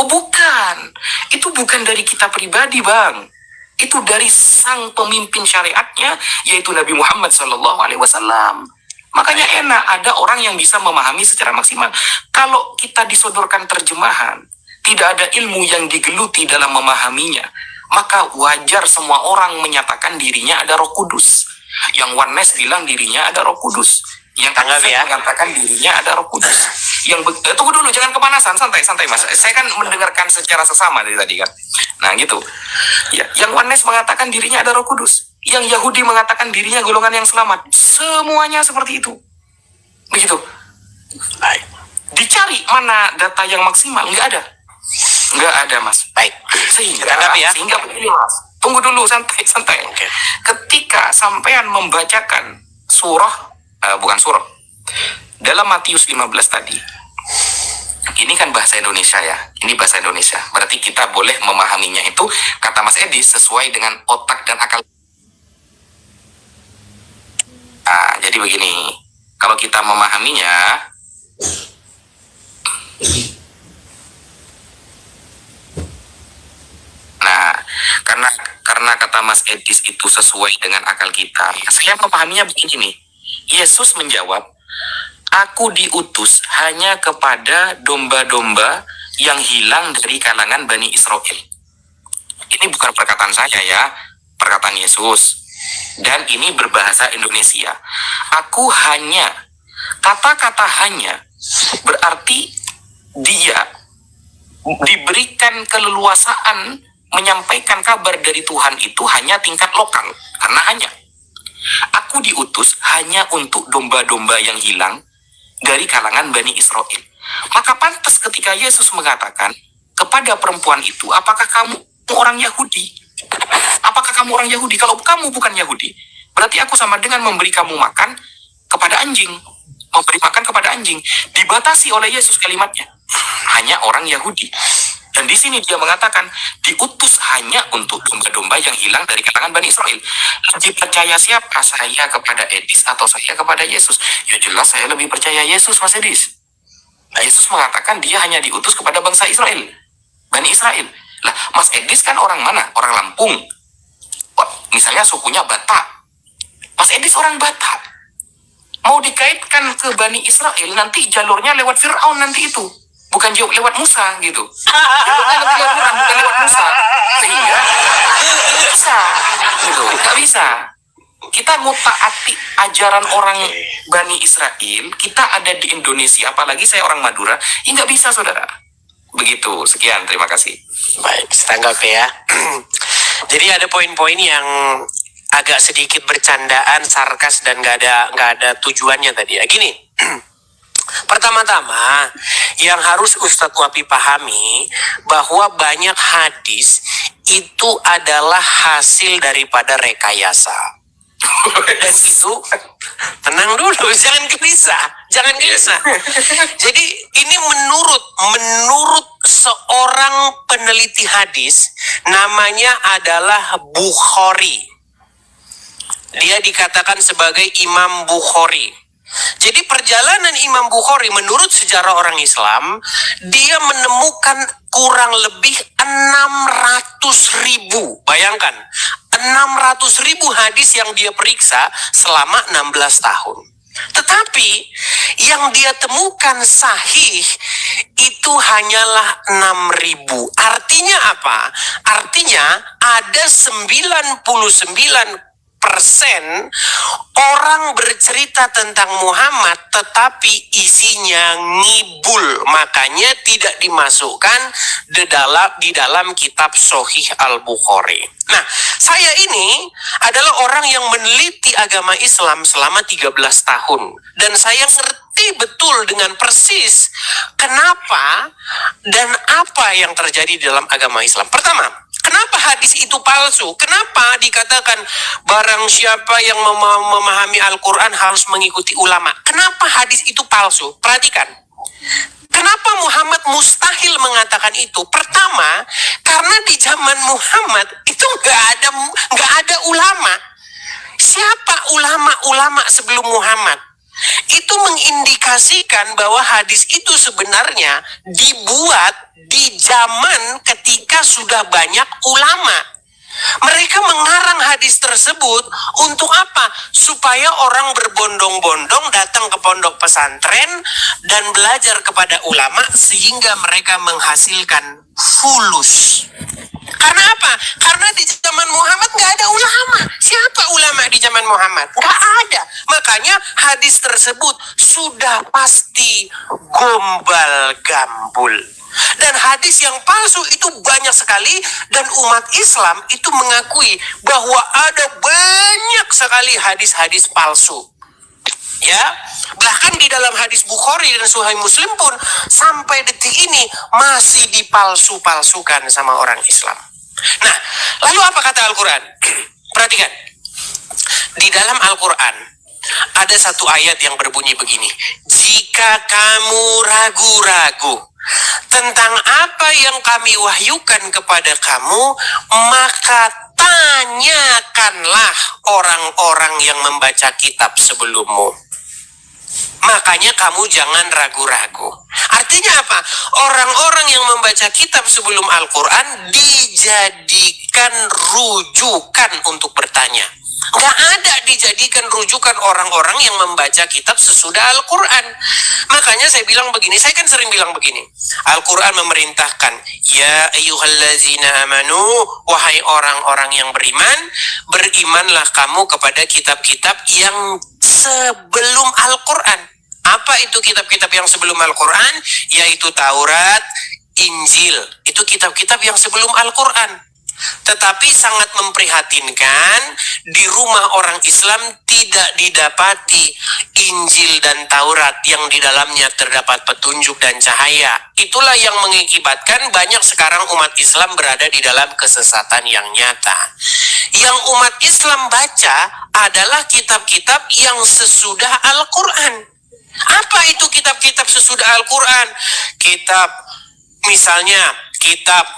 S3: Oh bukan. Itu bukan dari kita pribadi, Bang. Itu dari sang pemimpin syariatnya, yaitu Nabi Muhammad SAW. Makanya enak ada orang yang bisa memahami secara maksimal. Kalau kita disodorkan terjemahan, tidak ada ilmu yang digeluti dalam memahaminya, maka wajar semua orang menyatakan dirinya ada Roh Kudus. Yang oneness bilang dirinya ada Roh Kudus. Yang mengatakan dirinya ada Roh Kudus. Tunggu dulu, jangan kepanasan, santai Mas. Saya kan mendengarkan secara sesama dari tadi kan. Nah gitu. Ya, yang oneness mengatakan dirinya ada Roh Kudus. Yang Yahudi mengatakan dirinya golongan yang selamat. Semuanya seperti itu. Begitu. Baik. Dicari mana data yang maksimal? Nggak ada, Mas. Baik. Sehingga begini, Mas. Tunggu dulu, santai. Okay. Ketika sampean membacakan bukan surah. Dalam Matius 15 tadi. Ini kan bahasa Indonesia ya. Ini bahasa Indonesia. Berarti kita boleh memahaminya itu, kata Mas Edis, sesuai dengan otak dan akal. Nah, jadi begini. Kalau kita memahaminya, nah, karena kata Mas Edis itu sesuai dengan akal kita, saya memahaminya begini nih. Yesus menjawab, aku diutus hanya kepada domba-domba yang hilang dari kalangan Bani Israel. Ini bukan perkataan saya ya, perkataan Yesus. Dan ini berbahasa Indonesia. Aku hanya, kata-kata hanya berarti dia diberikan keleluasaan menyampaikan kabar dari Tuhan itu hanya tingkat lokal. Karena hanya. Aku diutus hanya untuk domba-domba yang hilang dari kalangan Bani Israel. Maka pantas ketika Yesus mengatakan kepada perempuan itu, apakah kamu orang Yahudi? Apakah kamu orang Yahudi? Kalau kamu bukan Yahudi, berarti aku sama dengan memberi kamu makan kepada anjing. Memberi makan kepada anjing. Dibatasi oleh Yesus kalimatnya. Hanya orang Yahudi. Dan di sini dia mengatakan diutus hanya untuk domba-domba yang hilang dari kalangan Bani Israel. Lebih percaya siapa? Saya kepada Edis atau saya kepada Yesus? Ya jelas saya lebih percaya Yesus, Mas Edis. Nah, Yesus mengatakan dia hanya diutus kepada bangsa Israel, Bani Israel. Lah, Mas Edis kan orang mana? Orang Lampung. Misalnya sukunya Batak. Mas Edis orang Batak. Mau dikaitkan ke Bani Israel, nanti jalurnya lewat Fir'aun nanti itu. Bukan jauh lewat Musa gitu. Jalurnya lewat Fir'aun, bukan lewat Musa. Sehingga bisa. Gitu. Nggak bisa. Kita ngutaati ajaran orang Bani Israel, kita ada di Indonesia, apalagi saya orang Madura, ya nggak bisa, saudara. Begitu, sekian, terima kasih.
S1: Baik, setanggapi ya. Jadi ada poin-poin yang agak sedikit bercandaan, sarkas, dan nggak ada tujuannya tadi ya. Gini, pertama-tama yang harus Ustadz Wapi pahami bahwa banyak hadis itu adalah hasil daripada rekayasa. Dan itu tenang dulu, jangan gelisah. Jadi ini menurut seorang peneliti hadis, namanya adalah Bukhari. Dia dikatakan sebagai Imam Bukhari. Jadi perjalanan Imam Bukhari menurut sejarah orang Islam, dia menemukan kurang lebih 600.000. Bayangkan, 600.000 hadis yang dia periksa selama 16 tahun. Tetapi yang dia temukan sahih itu hanyalah 6.000. Artinya apa? Artinya ada 99% orang bercerita tentang Muhammad tetapi isinya ngibul, makanya tidak dimasukkan di dalam kitab Sahih Al-Bukhari. Nah, saya ini adalah orang yang meneliti agama Islam selama 13 tahun dan saya ngerti betul dengan persis kenapa dan apa yang terjadi di dalam agama Islam. Pertama, kenapa hadis itu palsu? Kenapa dikatakan barang siapa yang memahami Al-Quran harus mengikuti ulama? Kenapa hadis itu palsu? Perhatikan. Kenapa Muhammad mustahil mengatakan itu? Pertama, karena di zaman Muhammad itu nggak ada ulama. Siapa ulama-ulama sebelum Muhammad? Itu mengindikasikan bahwa hadis itu sebenarnya dibuat di zaman ketika sudah banyak ulama. Mereka mengarang hadis tersebut untuk apa? Supaya orang berbondong-bondong datang ke pondok pesantren dan belajar kepada ulama sehingga mereka menghasilkan fulus. Karena apa? Karena di zaman Muhammad nggak ada ulama. Siapa ulama di zaman Muhammad? Nggak ada. Makanya hadis tersebut sudah pasti gombal gambul. Dan hadis yang palsu itu banyak sekali dan umat Islam itu mengakui bahwa ada banyak sekali hadis-hadis palsu. Ya, bahkan di dalam hadis Bukhari dan Sahih Muslim pun sampai detik ini masih dipalsu-palsukan sama orang Islam. Nah, lalu apa kata Al-Quran? Perhatikan, di dalam Al-Quran ada satu ayat yang berbunyi begini: jika kamu ragu-ragu tentang apa yang kami wahyukan kepada kamu, maka tanyakanlah orang-orang yang membaca kitab sebelummu. Makanya kamu jangan ragu-ragu. Artinya apa? Orang-orang yang membaca kitab sebelum Al-Quran dijadikan rujukan untuk bertanya. Gak ada dijadikan rujukan orang-orang yang membaca kitab sesudah Al-Quran. Makanya saya bilang begini, saya kan sering bilang begini, Al-Quran memerintahkan, ya ayyuhallazina amanu, wahai orang-orang yang beriman, berimanlah kamu kepada kitab-kitab yang sebelum Al-Quran. Apa itu kitab-kitab yang sebelum Al-Quran? Yaitu Taurat, Injil. Itu kitab-kitab yang sebelum Al-Quran. Tetapi sangat memprihatinkan, di rumah orang Islam tidak didapati Injil dan Taurat yang di dalamnya terdapat petunjuk dan cahaya. Itulah yang mengakibatkan banyak sekarang umat Islam berada di dalam kesesatan yang nyata. Yang umat Islam baca adalah kitab-kitab yang sesudah Al-Quran. Apa itu kitab-kitab sesudah Al-Quran? Kitab, misalnya kitab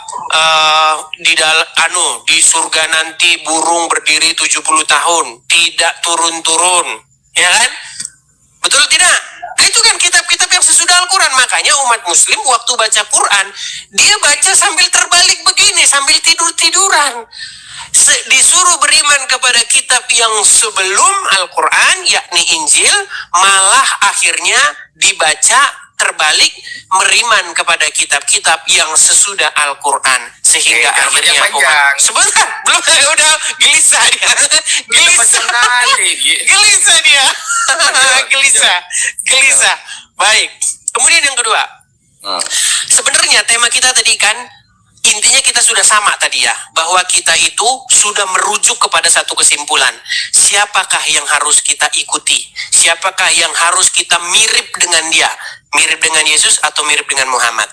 S1: di surga nanti burung berdiri 70 tahun tidak turun-turun, ya kan? Betul tidak? Nah, itu kan kitab-kitab yang sesudah Al-Quran. Makanya umat muslim waktu baca Quran, dia baca sambil terbalik begini, sambil tidur-tiduran. Disuruh beriman kepada kitab yang sebelum Al-Quran, yakni Injil, malah akhirnya dibaca terbalik, beriman kepada kitab-kitab yang sesudah Al-Quran, sehingga akhirnya umat. Sebentar, belum, udah gelisah dia. Gelisah. Baik. Kemudian yang kedua, sebenarnya tema kita tadi kan, intinya kita sudah sama tadi ya, bahwa kita itu sudah merujuk kepada satu kesimpulan. Siapakah yang harus kita ikuti? Siapakah yang harus kita mirip dengan dia? Mirip dengan Yesus atau mirip dengan Muhammad?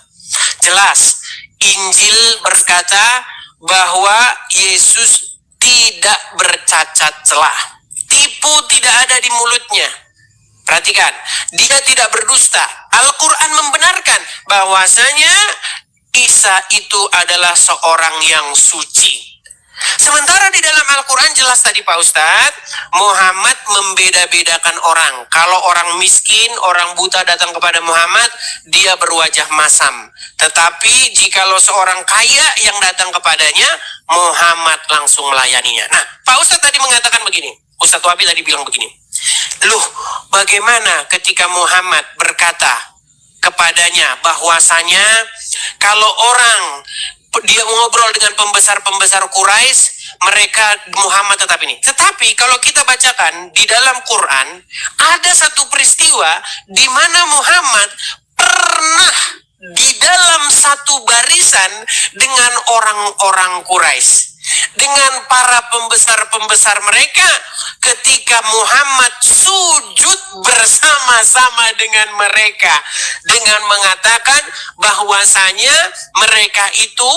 S1: Jelas, Injil berkata bahwa Yesus tidak bercacat celah. Tipu tidak ada di mulutnya. Perhatikan, dia tidak berdusta. Al-Quran membenarkan bahwasanya Isa itu adalah seorang yang suci. Sementara di dalam Al-Quran jelas tadi Pak Ustadz, Muhammad membeda-bedakan orang. Kalau orang miskin, orang buta datang kepada Muhammad, dia berwajah masam. Tetapi jikalau seorang kaya yang datang kepadanya, Muhammad langsung melayaninya. Nah, Pak Ustadz tadi mengatakan begini, Ustadz Wabi tadi bilang begini, Loh, bagaimana ketika Muhammad berkata kepadanya bahwasanya kalau orang dia ngobrol dengan pembesar-pembesar Quraisy, mereka Muhammad tetap ini. Tetapi kalau kita bacakan di dalam Quran, ada satu peristiwa di mana Muhammad pernah di dalam satu barisan dengan orang-orang Quraisy, dengan para pembesar-pembesar mereka, ketika Muhammad sujud bersama-sama dengan mereka dengan mengatakan bahwasanya mereka itu,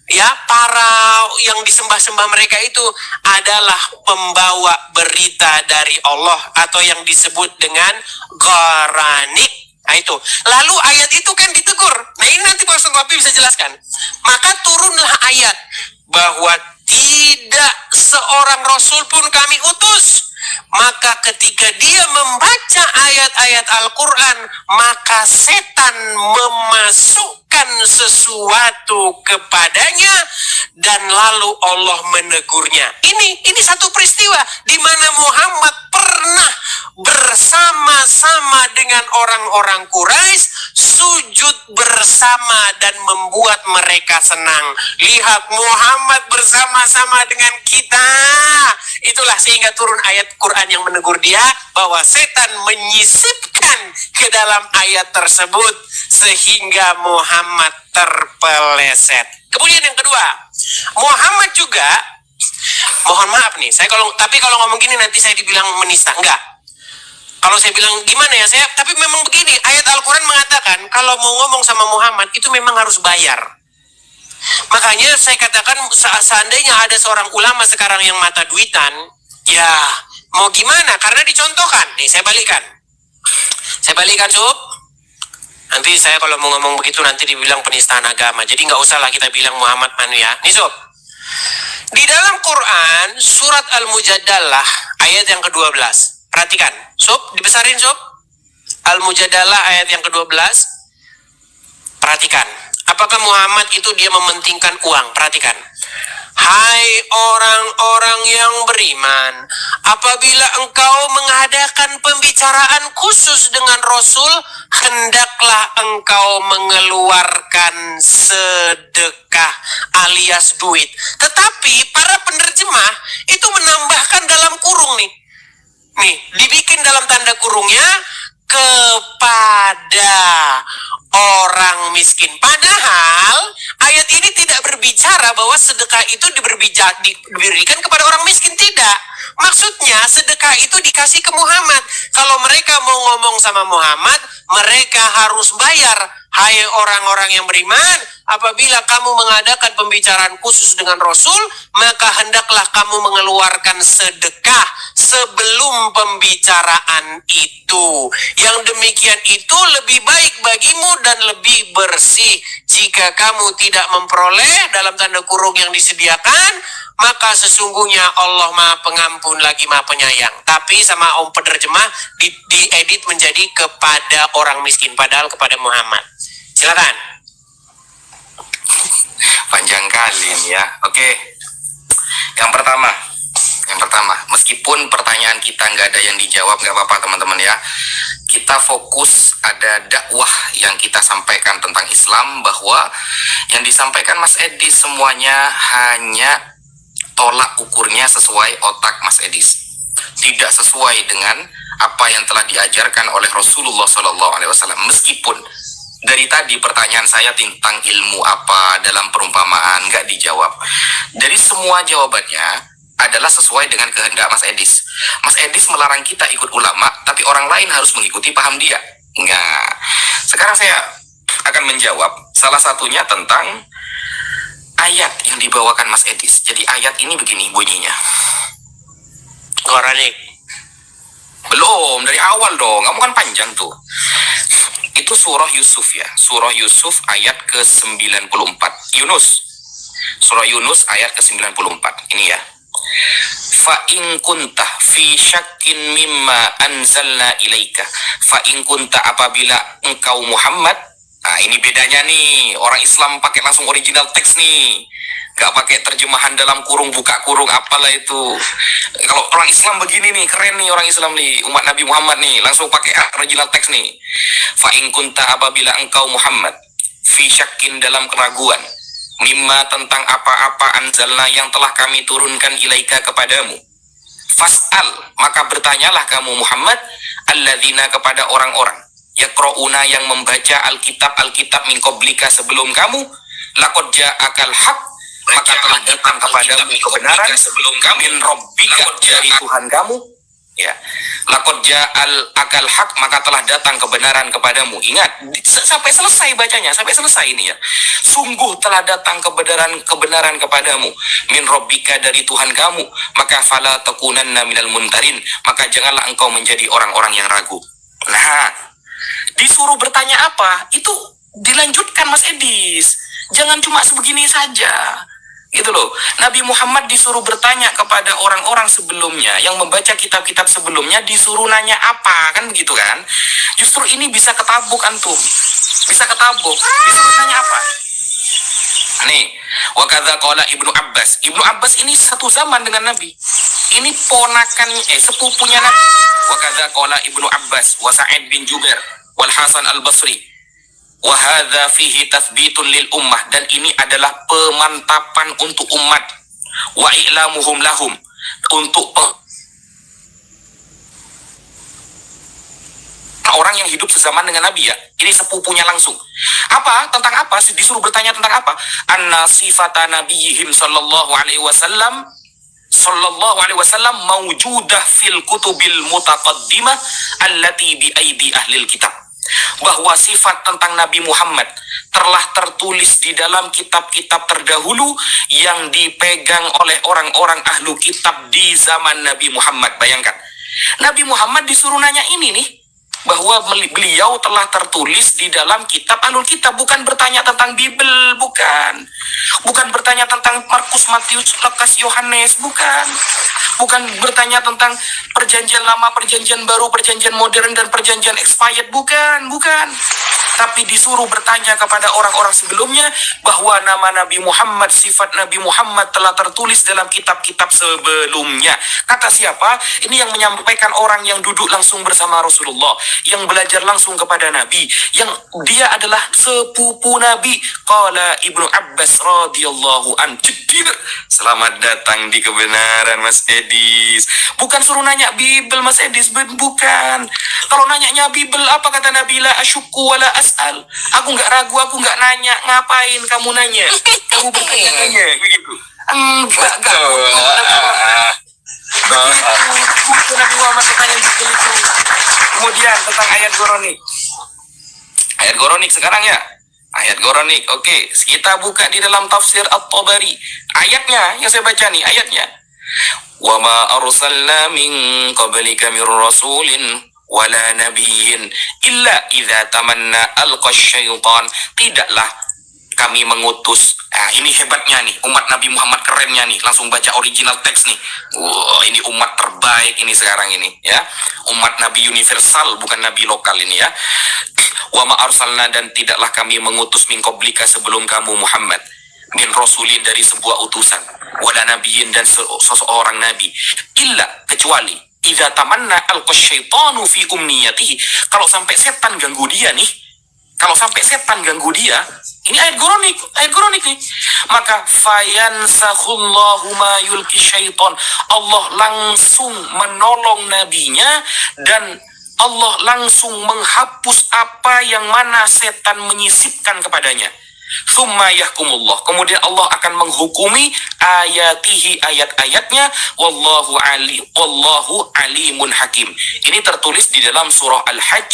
S1: ya, para yang disembah-sembah mereka itu adalah pembawa berita dari Allah atau yang disebut dengan Gharanik. Nah itu. Lalu ayat itu kan ditegur. Nah ini nanti Pak Ustaz Wabi bisa jelaskan. Maka turunlah ayat bahwa tidak seorang Rasul pun kami utus. Maka ketika dia membaca ayat-ayat Al-Quran, maka setan memasukkan sesuatu kepadanya dan lalu Allah menegurnya. Ini satu peristiwa di mana Muhammad pernah bersama-sama dengan orang-orang Quraisy sujud bersama dan membuat mereka senang. Lihat Muhammad bersama-sama dengan kita. Itulah sehingga turun ayat Quran yang menegur dia bahwa setan menyisipkan ke dalam ayat tersebut sehingga Muhammad terpeleset. Kemudian yang kedua, Muhammad juga, mohon maaf nih, tapi kalau ngomong gini nanti saya dibilang menista. Enggak. Kalau saya bilang gimana ya, tapi memang begini, ayat Al-Quran mengatakan kalau mau ngomong sama Muhammad itu memang harus bayar. Makanya saya katakan seandainya ada seorang ulama sekarang yang mata duitan, ya mau gimana, karena dicontohkan. Nih saya balikan Sub. Nanti saya kalau mau ngomong begitu nanti dibilang penistaan agama, jadi nggak usah lah kita bilang Muhammad manu ya. Nih Sub, di dalam Quran surat Al-Mujadalah ayat yang ke-12, perhatikan Sub, dibesarin Sub, Al-Mujadalah ayat yang ke-12. Perhatikan, apakah Muhammad itu dia mementingkan uang? Perhatikan. Hai orang-orang yang beriman, apabila engkau mengadakan pembicaraan khusus dengan Rasul, hendaklah engkau mengeluarkan sedekah alias duit. Tetapi para penerjemah itu menambahkan dalam kurung nih. Nih, dibikin dalam tanda kurungnya kepada orang miskin. Padahal ayat ini tidak berbicara bahwa sedekah itu diberikan kepada orang miskin. Tidak. Maksudnya sedekah itu dikasih ke Muhammad. Kalau mereka mau ngomong sama Muhammad, mereka harus bayar. Hai orang-orang yang beriman, apabila kamu mengadakan pembicaraan khusus dengan Rasul, maka hendaklah kamu mengeluarkan sedekah sebelum pembicaraan itu. Yang demikian itu lebih baik bagimu dan lebih bersih. Jika kamu tidak memperoleh dalam tanda kurung yang disediakan, maka sesungguhnya Allah Maha Pengampun lagi Maha Penyayang. Tapi sama penerjemah diedit menjadi kepada orang miskin, padahal kepada Muhammad. Silakan.
S3: Panjang kali ini ya. Oke. Yang pertama, meskipun pertanyaan kita nggak ada yang dijawab, nggak apa-apa teman-teman ya. Kita fokus ada dakwah yang kita sampaikan tentang Islam, bahwa yang disampaikan Mas Edis semuanya hanya tolak ukurnya sesuai otak Mas Edis, tidak sesuai dengan apa yang telah diajarkan oleh Rasulullah SAW. Meskipun dari tadi pertanyaan saya tentang ilmu apa dalam perumpamaan nggak dijawab. Jadi semua jawabannya adalah sesuai dengan kehendak Mas Edis. Mas Edis melarang kita ikut ulama, tapi orang lain harus mengikuti paham dia. Enggak. Sekarang saya akan menjawab salah satunya tentang ayat yang dibawakan Mas Edis. Jadi ayat ini begini bunyinya.
S1: Gharanik.
S3: Belum, dari awal dong. Kamu kan panjang tuh. Itu surah Yusuf ya. Surah Yusuf ayat ke-94. Yunus. Surah Yunus ayat ke-94. Ini ya. Fa in kunta fi syakkin mimma anzalna ilaika. Fa in kunta, apabila engkau Muhammad. Nah, ini bedanya nih. Orang Islam pakai langsung original teks nih. Gak pakai terjemahan dalam kurung, buka kurung, apalah itu. Kalau orang Islam begini nih, keren nih orang Islam nih, umat Nabi Muhammad nih, langsung pakai original teks nih. Fa in kunta, apabila engkau Muhammad fi syakkin, dalam keraguan, mimma, tentang apa-apa anzalna, yang telah kami turunkan ilaika kepadamu, fas'al, maka bertanyalah kamu Muhammad, alladzina, kepada orang-orang, yaqra'una, yang membaca Alkitab min qablika, sebelum kamu, laqad ja'akal haq, maka telah datang kepadamu kebenaran sebelum kami, min rabbika, dari Tuhan kamu, ya. Laqad ja'al akal haq, maka telah datang kebenaran kepadamu. Ingat, sampai selesai bacanya, sampai selesai ini ya. Sungguh telah datang kebenaran kepadamu, min rabbika, dari Tuhan kamu, maka fala takunanna minal muntarin, maka janganlah engkau menjadi orang-orang yang ragu. Nah, disuruh bertanya apa? Itu dilanjutkan Mas Edis. Jangan cuma sebegini saja. Gitu loh. Nabi Muhammad disuruh bertanya kepada orang-orang sebelumnya yang membaca kitab-kitab sebelumnya, disuruh nanya apa, kan begitu kan? Justru ini bisa ketabuk antum. Bisa ketabuk. Disuruh nanya apa? Nih, wa kadza qala Ibnu Abbas. Ibnu Abbas ini satu zaman dengan Nabi. Ini ponakan sepupunya Nabi. Wa kadza qala Ibnu Abbas wa Sa'id bin Jubair wal Hasan al-Basri. Wa hadza fihi tathbitun lil ummah, dan ini adalah pemantapan untuk umat, wa i'lamuhum lahum, untuk orang yang hidup sezaman dengan Nabi ya. Ini sepupunya langsung. Apa? Tentang apa? Disuruh bertanya tentang apa? Anna sifata nabiyihim sallallahu alaihi wasallam mawjudah fil kutubil mutaqaddimah allati bi aidi ahlil kitab. Bahwa sifat tentang Nabi Muhammad telah tertulis di dalam kitab-kitab terdahulu yang dipegang oleh orang-orang ahlu kitab di zaman Nabi Muhammad. Bayangkan, Nabi Muhammad disuruh nanya ini nih, bahwa beliau telah tertulis di dalam kitab ahlul kitab. Bukan bertanya tentang Bible, bukan bertanya tentang Markus, Matius, Lukas, Yohanes, bukan bertanya tentang perjanjian lama, perjanjian baru, perjanjian modern, dan perjanjian expired, bukan. Tapi disuruh bertanya kepada orang-orang sebelumnya bahwa nama Nabi Muhammad, sifat Nabi Muhammad telah tertulis dalam kitab-kitab sebelumnya. Kata siapa? Ini yang menyampaikan orang yang duduk langsung bersama Rasulullah, yang belajar langsung kepada Nabi, yang dia adalah sepupu Nabi. Qala Ibnu Abbas radhiyallahu an. Selamat datang di kebenaran Mas Edis. Bukan suruh nanya Bible Mas Edis, bukan. Kalau nanyanya Bible, apa kata Nabi? La asyukku wala as'al. Aku nggak ragu, aku nggak nanya. Ngapain kamu nanya? Kamu bertanya-tanya begitu. Enggak. Begitu Nabi Muhammad bertanya Bible itu. Kemudian tentang ayat Goronik. Ayat Goronik sekarang ya. Ayat Goronik, oke. Kita buka di dalam tafsir At-Tabari. Ayatnya yang saya baca nih, ayatnya. Wa ma arsalna min qablika mir rasulin wala nabiyyin illa idza tamanna alqa syaitan. Tidaklah kami mengutus. Ini hebatnya nih, umat Nabi Muhammad kerennya nih. Langsung baca original teks nih. Ini umat terbaik ini sekarang ini ya. Umat Nabi universal, bukan Nabi lokal ini ya. Wa ma arsalna, dan tidaklah kami mengutus min qablika, sebelum kamu Muhammad, min rasulin, dari sebuah utusan, wala nabiyyin, dan seseorang nabi, illa, kecuali idza tamanna alqa syaitanu fi umniyatihi, kalau sampai setan ganggu dia nih, ini ayat Goronik nih, maka fayansakhullahu ma yulki syaitan, Allah langsung menolong nabinya, dan Allah langsung menghapus apa yang mana setan menyisipkan kepadanya. Tsumma yahkumullah, kemudian Allah akan menghukumi ayatihi, ayat-ayatnya. Wallahu alimun hakim. Ini tertulis di dalam surah Al-Hajj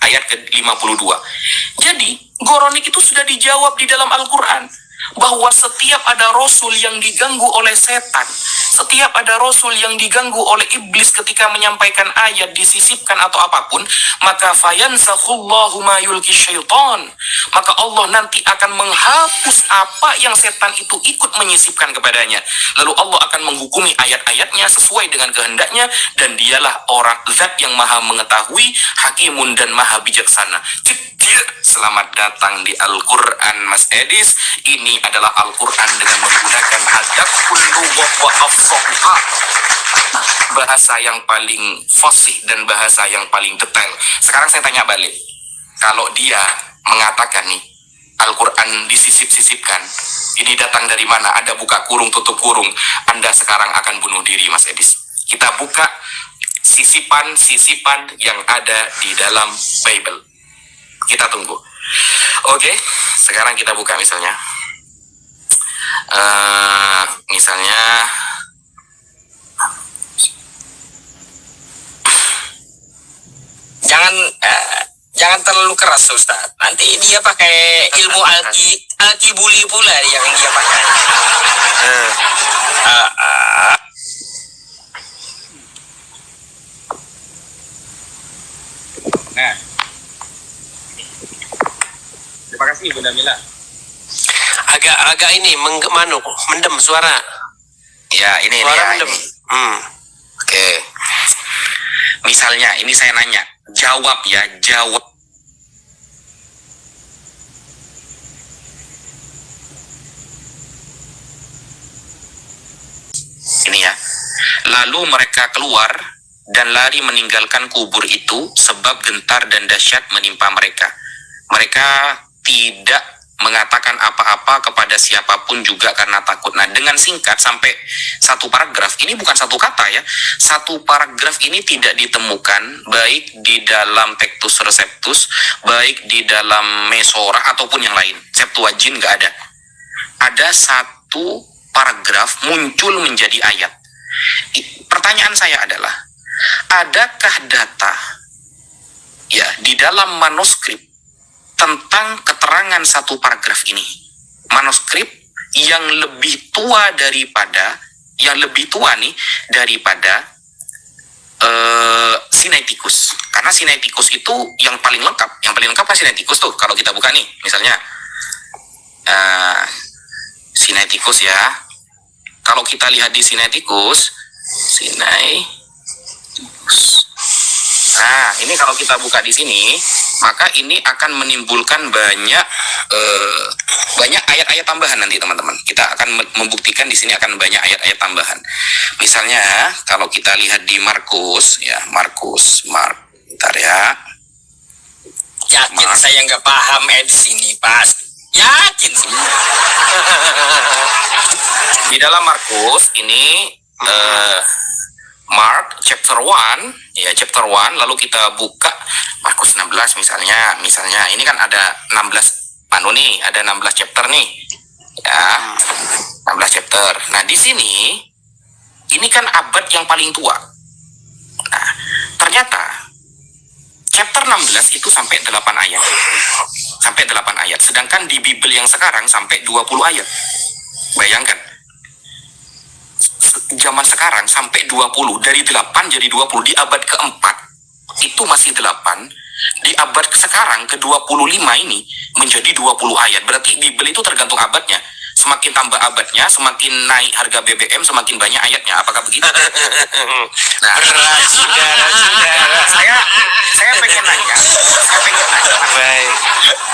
S3: ayat ke-52. Jadi Goronik itu sudah dijawab di dalam Al-Quran, bahwa setiap ada rasul yang diganggu oleh setan, setiap ada rasul yang diganggu oleh iblis ketika menyampaikan ayat, disisipkan atau apapun, maka fayansakhullahu ma yulki syaitan, maka Allah nanti akan menghapus apa yang setan itu ikut menyisipkan kepadanya. Lalu Allah akan menghukumi ayat-ayatnya sesuai dengan kehendaknya, dan dialah orang zat yang maha mengetahui, hakimun, dan maha bijaksana. Selamat datang di Al-Quran, Mas Edis. Ini adalah Al-Quran dengan menggunakan adabul lughah wa afsahha, bahasa yang paling fasih dan bahasa yang paling detail. Sekarang saya tanya balik, kalau dia mengatakan nih Al-Quran disisip-sisipkan, ini datang dari mana? Ada buka kurung tutup kurung, Anda sekarang akan bunuh diri, Mas Edis. Kita buka sisipan-sisipan yang ada di dalam Bible. Kita tunggu. Oke, sekarang kita buka misalnya. Misalnya
S5: jangan terlalu keras, Ustaz. Nanti dia pakai ilmu alkibuli pula yang dia pakai.
S3: Nah, terima kasih Bunda Mila.
S1: Agak ini mendem suara.
S3: Ya, ini
S1: Suara
S3: ya.
S1: mendem.
S3: Ini. Oke. Misalnya, ini saya nanya, jawab ya, jawab. Ini ya. Lalu mereka keluar dan lari meninggalkan kubur itu sebab gentar dan dahsyat menimpa mereka. Mereka tidak mengatakan apa-apa kepada siapapun juga karena takut. Nah, dengan singkat sampai satu paragraf, ini bukan satu kata ya. Satu paragraf ini tidak ditemukan baik di dalam Textus Receptus, baik di dalam Mesora ataupun yang lain. Septuagint nggak ada. Ada satu paragraf muncul menjadi ayat. Pertanyaan saya adalah, adakah data ya di dalam manuskrip tentang keterangan satu paragraf ini? Manuskrip yang lebih tua daripada Sinaiticus. Karena Sinaiticus itu yang paling lengkap. Yang paling lengkap kan Sinaiticus tuh. Kalau kita buka nih, misalnya Sinaiticus ya. Kalau kita lihat di Sinaiticus. Nah, ini kalau kita buka di sini, maka ini akan menimbulkan banyak ayat-ayat tambahan nanti teman-teman. Kita akan membuktikan di sini akan banyak ayat-ayat tambahan. Misalnya kalau kita lihat di Markus, bentar ya.
S5: Yakin saya nggak paham Edis ini, pasti. Yakin sih.
S3: Di dalam Markus ini Mark chapter 1 ya, chapter 1, lalu kita buka Markus 16 misalnya ini kan ada 16 ada 16 chapter nih ya, 16 chapter. Nah, di sini ini kan abad yang paling tua. Nah, ternyata chapter 16 itu sampai 8 ayat. Sedangkan di Bible yang sekarang sampai 20 ayat. Bayangkan, zaman sekarang sampai 20, dari 8 jadi 20, di abad keempat itu masih 8, di abad sekarang ke-25 ini menjadi 20 ayat. Berarti Bible itu tergantung abadnya. Semakin tambah abadnya, semakin naik harga BBM, semakin banyak ayatnya. Apakah begitu? Nah,
S1: Saudara.
S3: saya pengen nanya.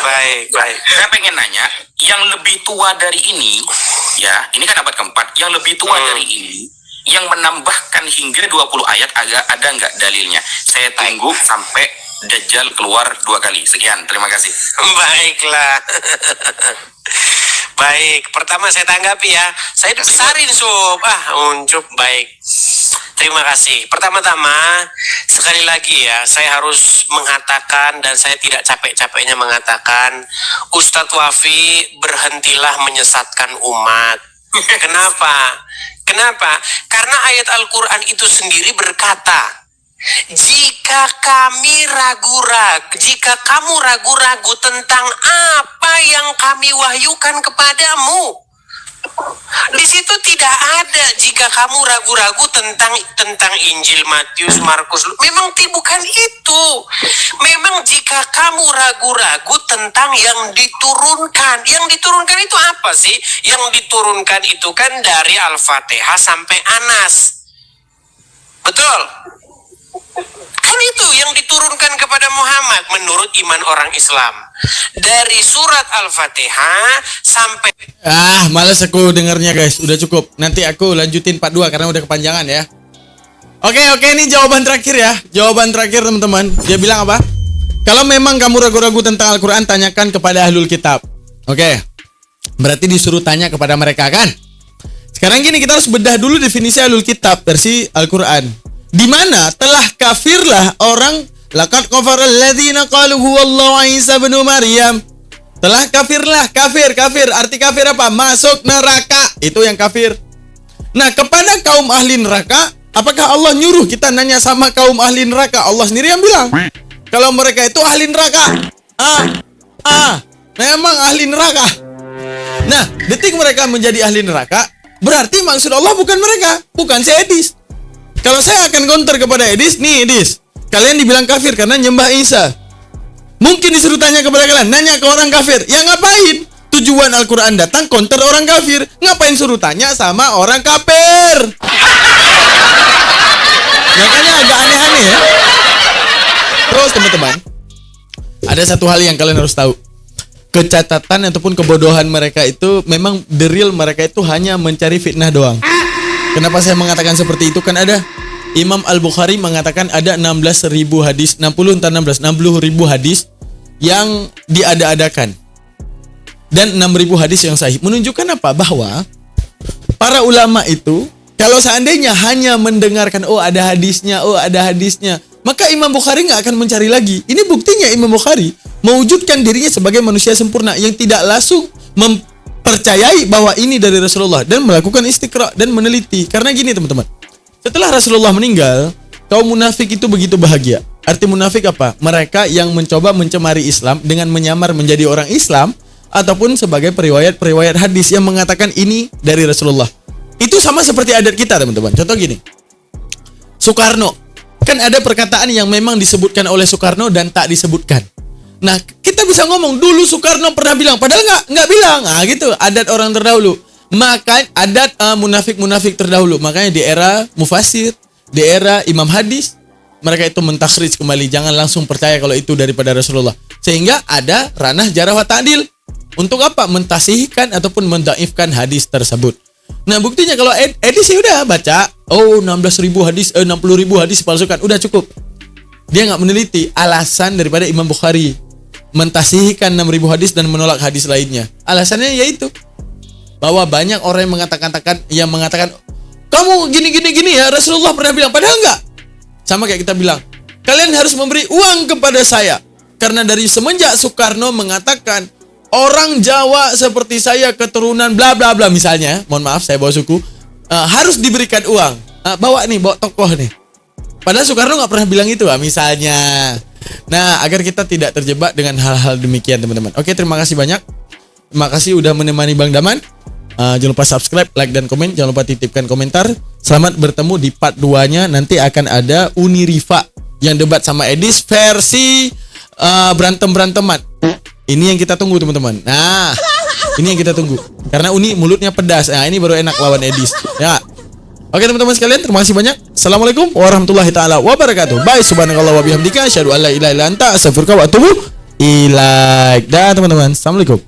S1: Baik.
S3: Saya pengen nanya, yang lebih tua dari ini, ya, ini kan abad keempat, yang lebih tua dari ini, yang menambahkan hingga 20 ayat, ada nggak dalilnya? Saya tunggu sampai Dajjal keluar 2 kali. Sekian, terima kasih.
S1: Baiklah. Baik, pertama saya tanggapi ya. Saya besarin Sob. Uncup, baik. Terima kasih. Pertama-tama, sekali lagi ya, saya harus mengatakan dan saya tidak capek-capeknya mengatakan, Ustadz Wafi, berhentilah menyesatkan umat. Kenapa? Karena ayat Al-Quran itu sendiri berkata, jika kamu ragu-ragu tentang apa yang kami wahyukan kepadamu, di situ tidak ada jika kamu ragu-ragu tentang Injil Matius, Markus. Memang bukan itu. Memang jika kamu ragu-ragu tentang yang diturunkan. Yang diturunkan itu apa sih? Yang diturunkan itu kan dari Al-Fatihah sampai Anas. Betul? Kan itu yang diturunkan kepada Muhammad menurut iman orang Islam. Dari surat Al-Fatihah sampai...
S2: Males aku dengarnya guys. Udah cukup. Nanti aku lanjutin part 2 karena udah kepanjangan ya. Oke, ini jawaban terakhir ya. Jawaban terakhir teman-teman. Dia bilang apa? Kalau memang kamu ragu-ragu tentang Al-Quran, tanyakan kepada ahlul kitab. Oke. Berarti disuruh tanya kepada mereka kan? Sekarang gini, kita harus bedah dulu definisi ahlul kitab versi Al-Quran. Di mana telah kafirlah orang, laqad kafara alladzina qalu huwallahu Isa bin Maryam. Telah kafirlah, kafir. Arti kafir apa? Masuk neraka. Itu yang kafir. Nah, kepada kaum ahli neraka, apakah Allah nyuruh kita nanya sama kaum ahli neraka? Allah sendiri yang bilang kalau mereka itu ahli neraka. Memang ahli neraka. Nah, detik mereka menjadi ahli neraka, berarti maksud Allah bukan mereka, bukan si Edis. Kalau saya akan counter kepada Edis, nih Edis, kalian dibilang kafir karena nyembah Isa. Mungkin disuruh tanya kepada kalian, nanya ke orang kafir. Ya ngapain? Tujuan Al-Quran datang counter orang kafir. Ngapain suruh tanya sama orang kafir? Makanya agak aneh-aneh ya. Terus teman-teman, ada satu hal yang kalian harus tahu. Kecatatan ataupun kebodohan mereka itu memang the real mereka itu hanya mencari fitnah doang. Kenapa saya mengatakan seperti itu? Kan ada Imam Al-Bukhari mengatakan ada 16.000 hadis, 60 ribu hadis yang diada-adakan. Dan 6.000 hadis yang sahih. Menunjukkan apa? Bahwa para ulama itu kalau seandainya hanya mendengarkan ada hadisnya, maka Imam Bukhari nggak akan mencari lagi. Ini buktinya Imam Bukhari mewujudkan dirinya sebagai manusia sempurna yang tidak langsung mempercayai bahwa ini dari Rasulullah dan melakukan istiqra dan meneliti. Karena gini teman-teman, setelah Rasulullah meninggal, kaum munafik itu begitu bahagia. Arti munafik apa? Mereka yang mencoba mencemari Islam dengan menyamar menjadi orang Islam ataupun sebagai periwayat hadis yang mengatakan ini dari Rasulullah. Itu sama seperti adat kita teman-teman. Contoh gini, Soekarno. Kan ada perkataan yang memang disebutkan oleh Soekarno dan tak disebutkan. Nah, kita bisa ngomong dulu Soekarno pernah bilang, padahal nggak bilang. Gitu, adat orang terdahulu. Maka adat munafik terdahulu. Makanya di era Mufasir, di era Imam Hadis, mereka itu mentakhrij kembali. Jangan langsung percaya kalau itu daripada Rasulullah. Sehingga ada ranah jarah wa ta'dil. Untuk apa? Mentasihkan ataupun mendaifkan hadis tersebut. Nah, buktinya kalau Edis ya udah baca, 16.000 hadis, 60.000 hadis dipalsukan, udah cukup. Dia nggak meneliti alasan daripada Imam Bukhari mentasihkan 6.000 hadis dan menolak hadis lainnya. Alasannya yaitu bahwa banyak orang yang mengatakan kamu gini ya, Rasulullah pernah bilang, padahal enggak. Sama kayak kita bilang, kalian harus memberi uang kepada saya karena dari semenjak Soekarno mengatakan orang Jawa seperti saya keturunan bla bla bla misalnya, mohon maaf saya bawa suku, harus diberikan uang. Bawa tokoh nih. Padahal Soekarno nggak pernah bilang itu misalnya. Nah, agar kita tidak terjebak dengan hal-hal demikian teman-teman. Oke, terima kasih banyak. Terima kasih udah menemani Bang Daman. Jangan lupa subscribe, like, dan komen. Jangan lupa titipkan komentar. Selamat bertemu di part 2-nya. Nanti akan ada Uni Rifa yang debat sama Edis versi berantem-beranteman. Ini yang kita tunggu teman-teman. Nah, ini yang kita tunggu. Karena Uni mulutnya pedas. Nah, ini baru enak lawan Edis. Ya. Oke teman-teman sekalian, terima kasih banyak. Assalamualaikum warahmatullahi taala wabarakatuh. Bye, subhanakallah wa bihamdika, asyhadu an la ilaha illa anta, astaghfiruka wa atubu ilaik. Dah teman-teman. Assalamualaikum.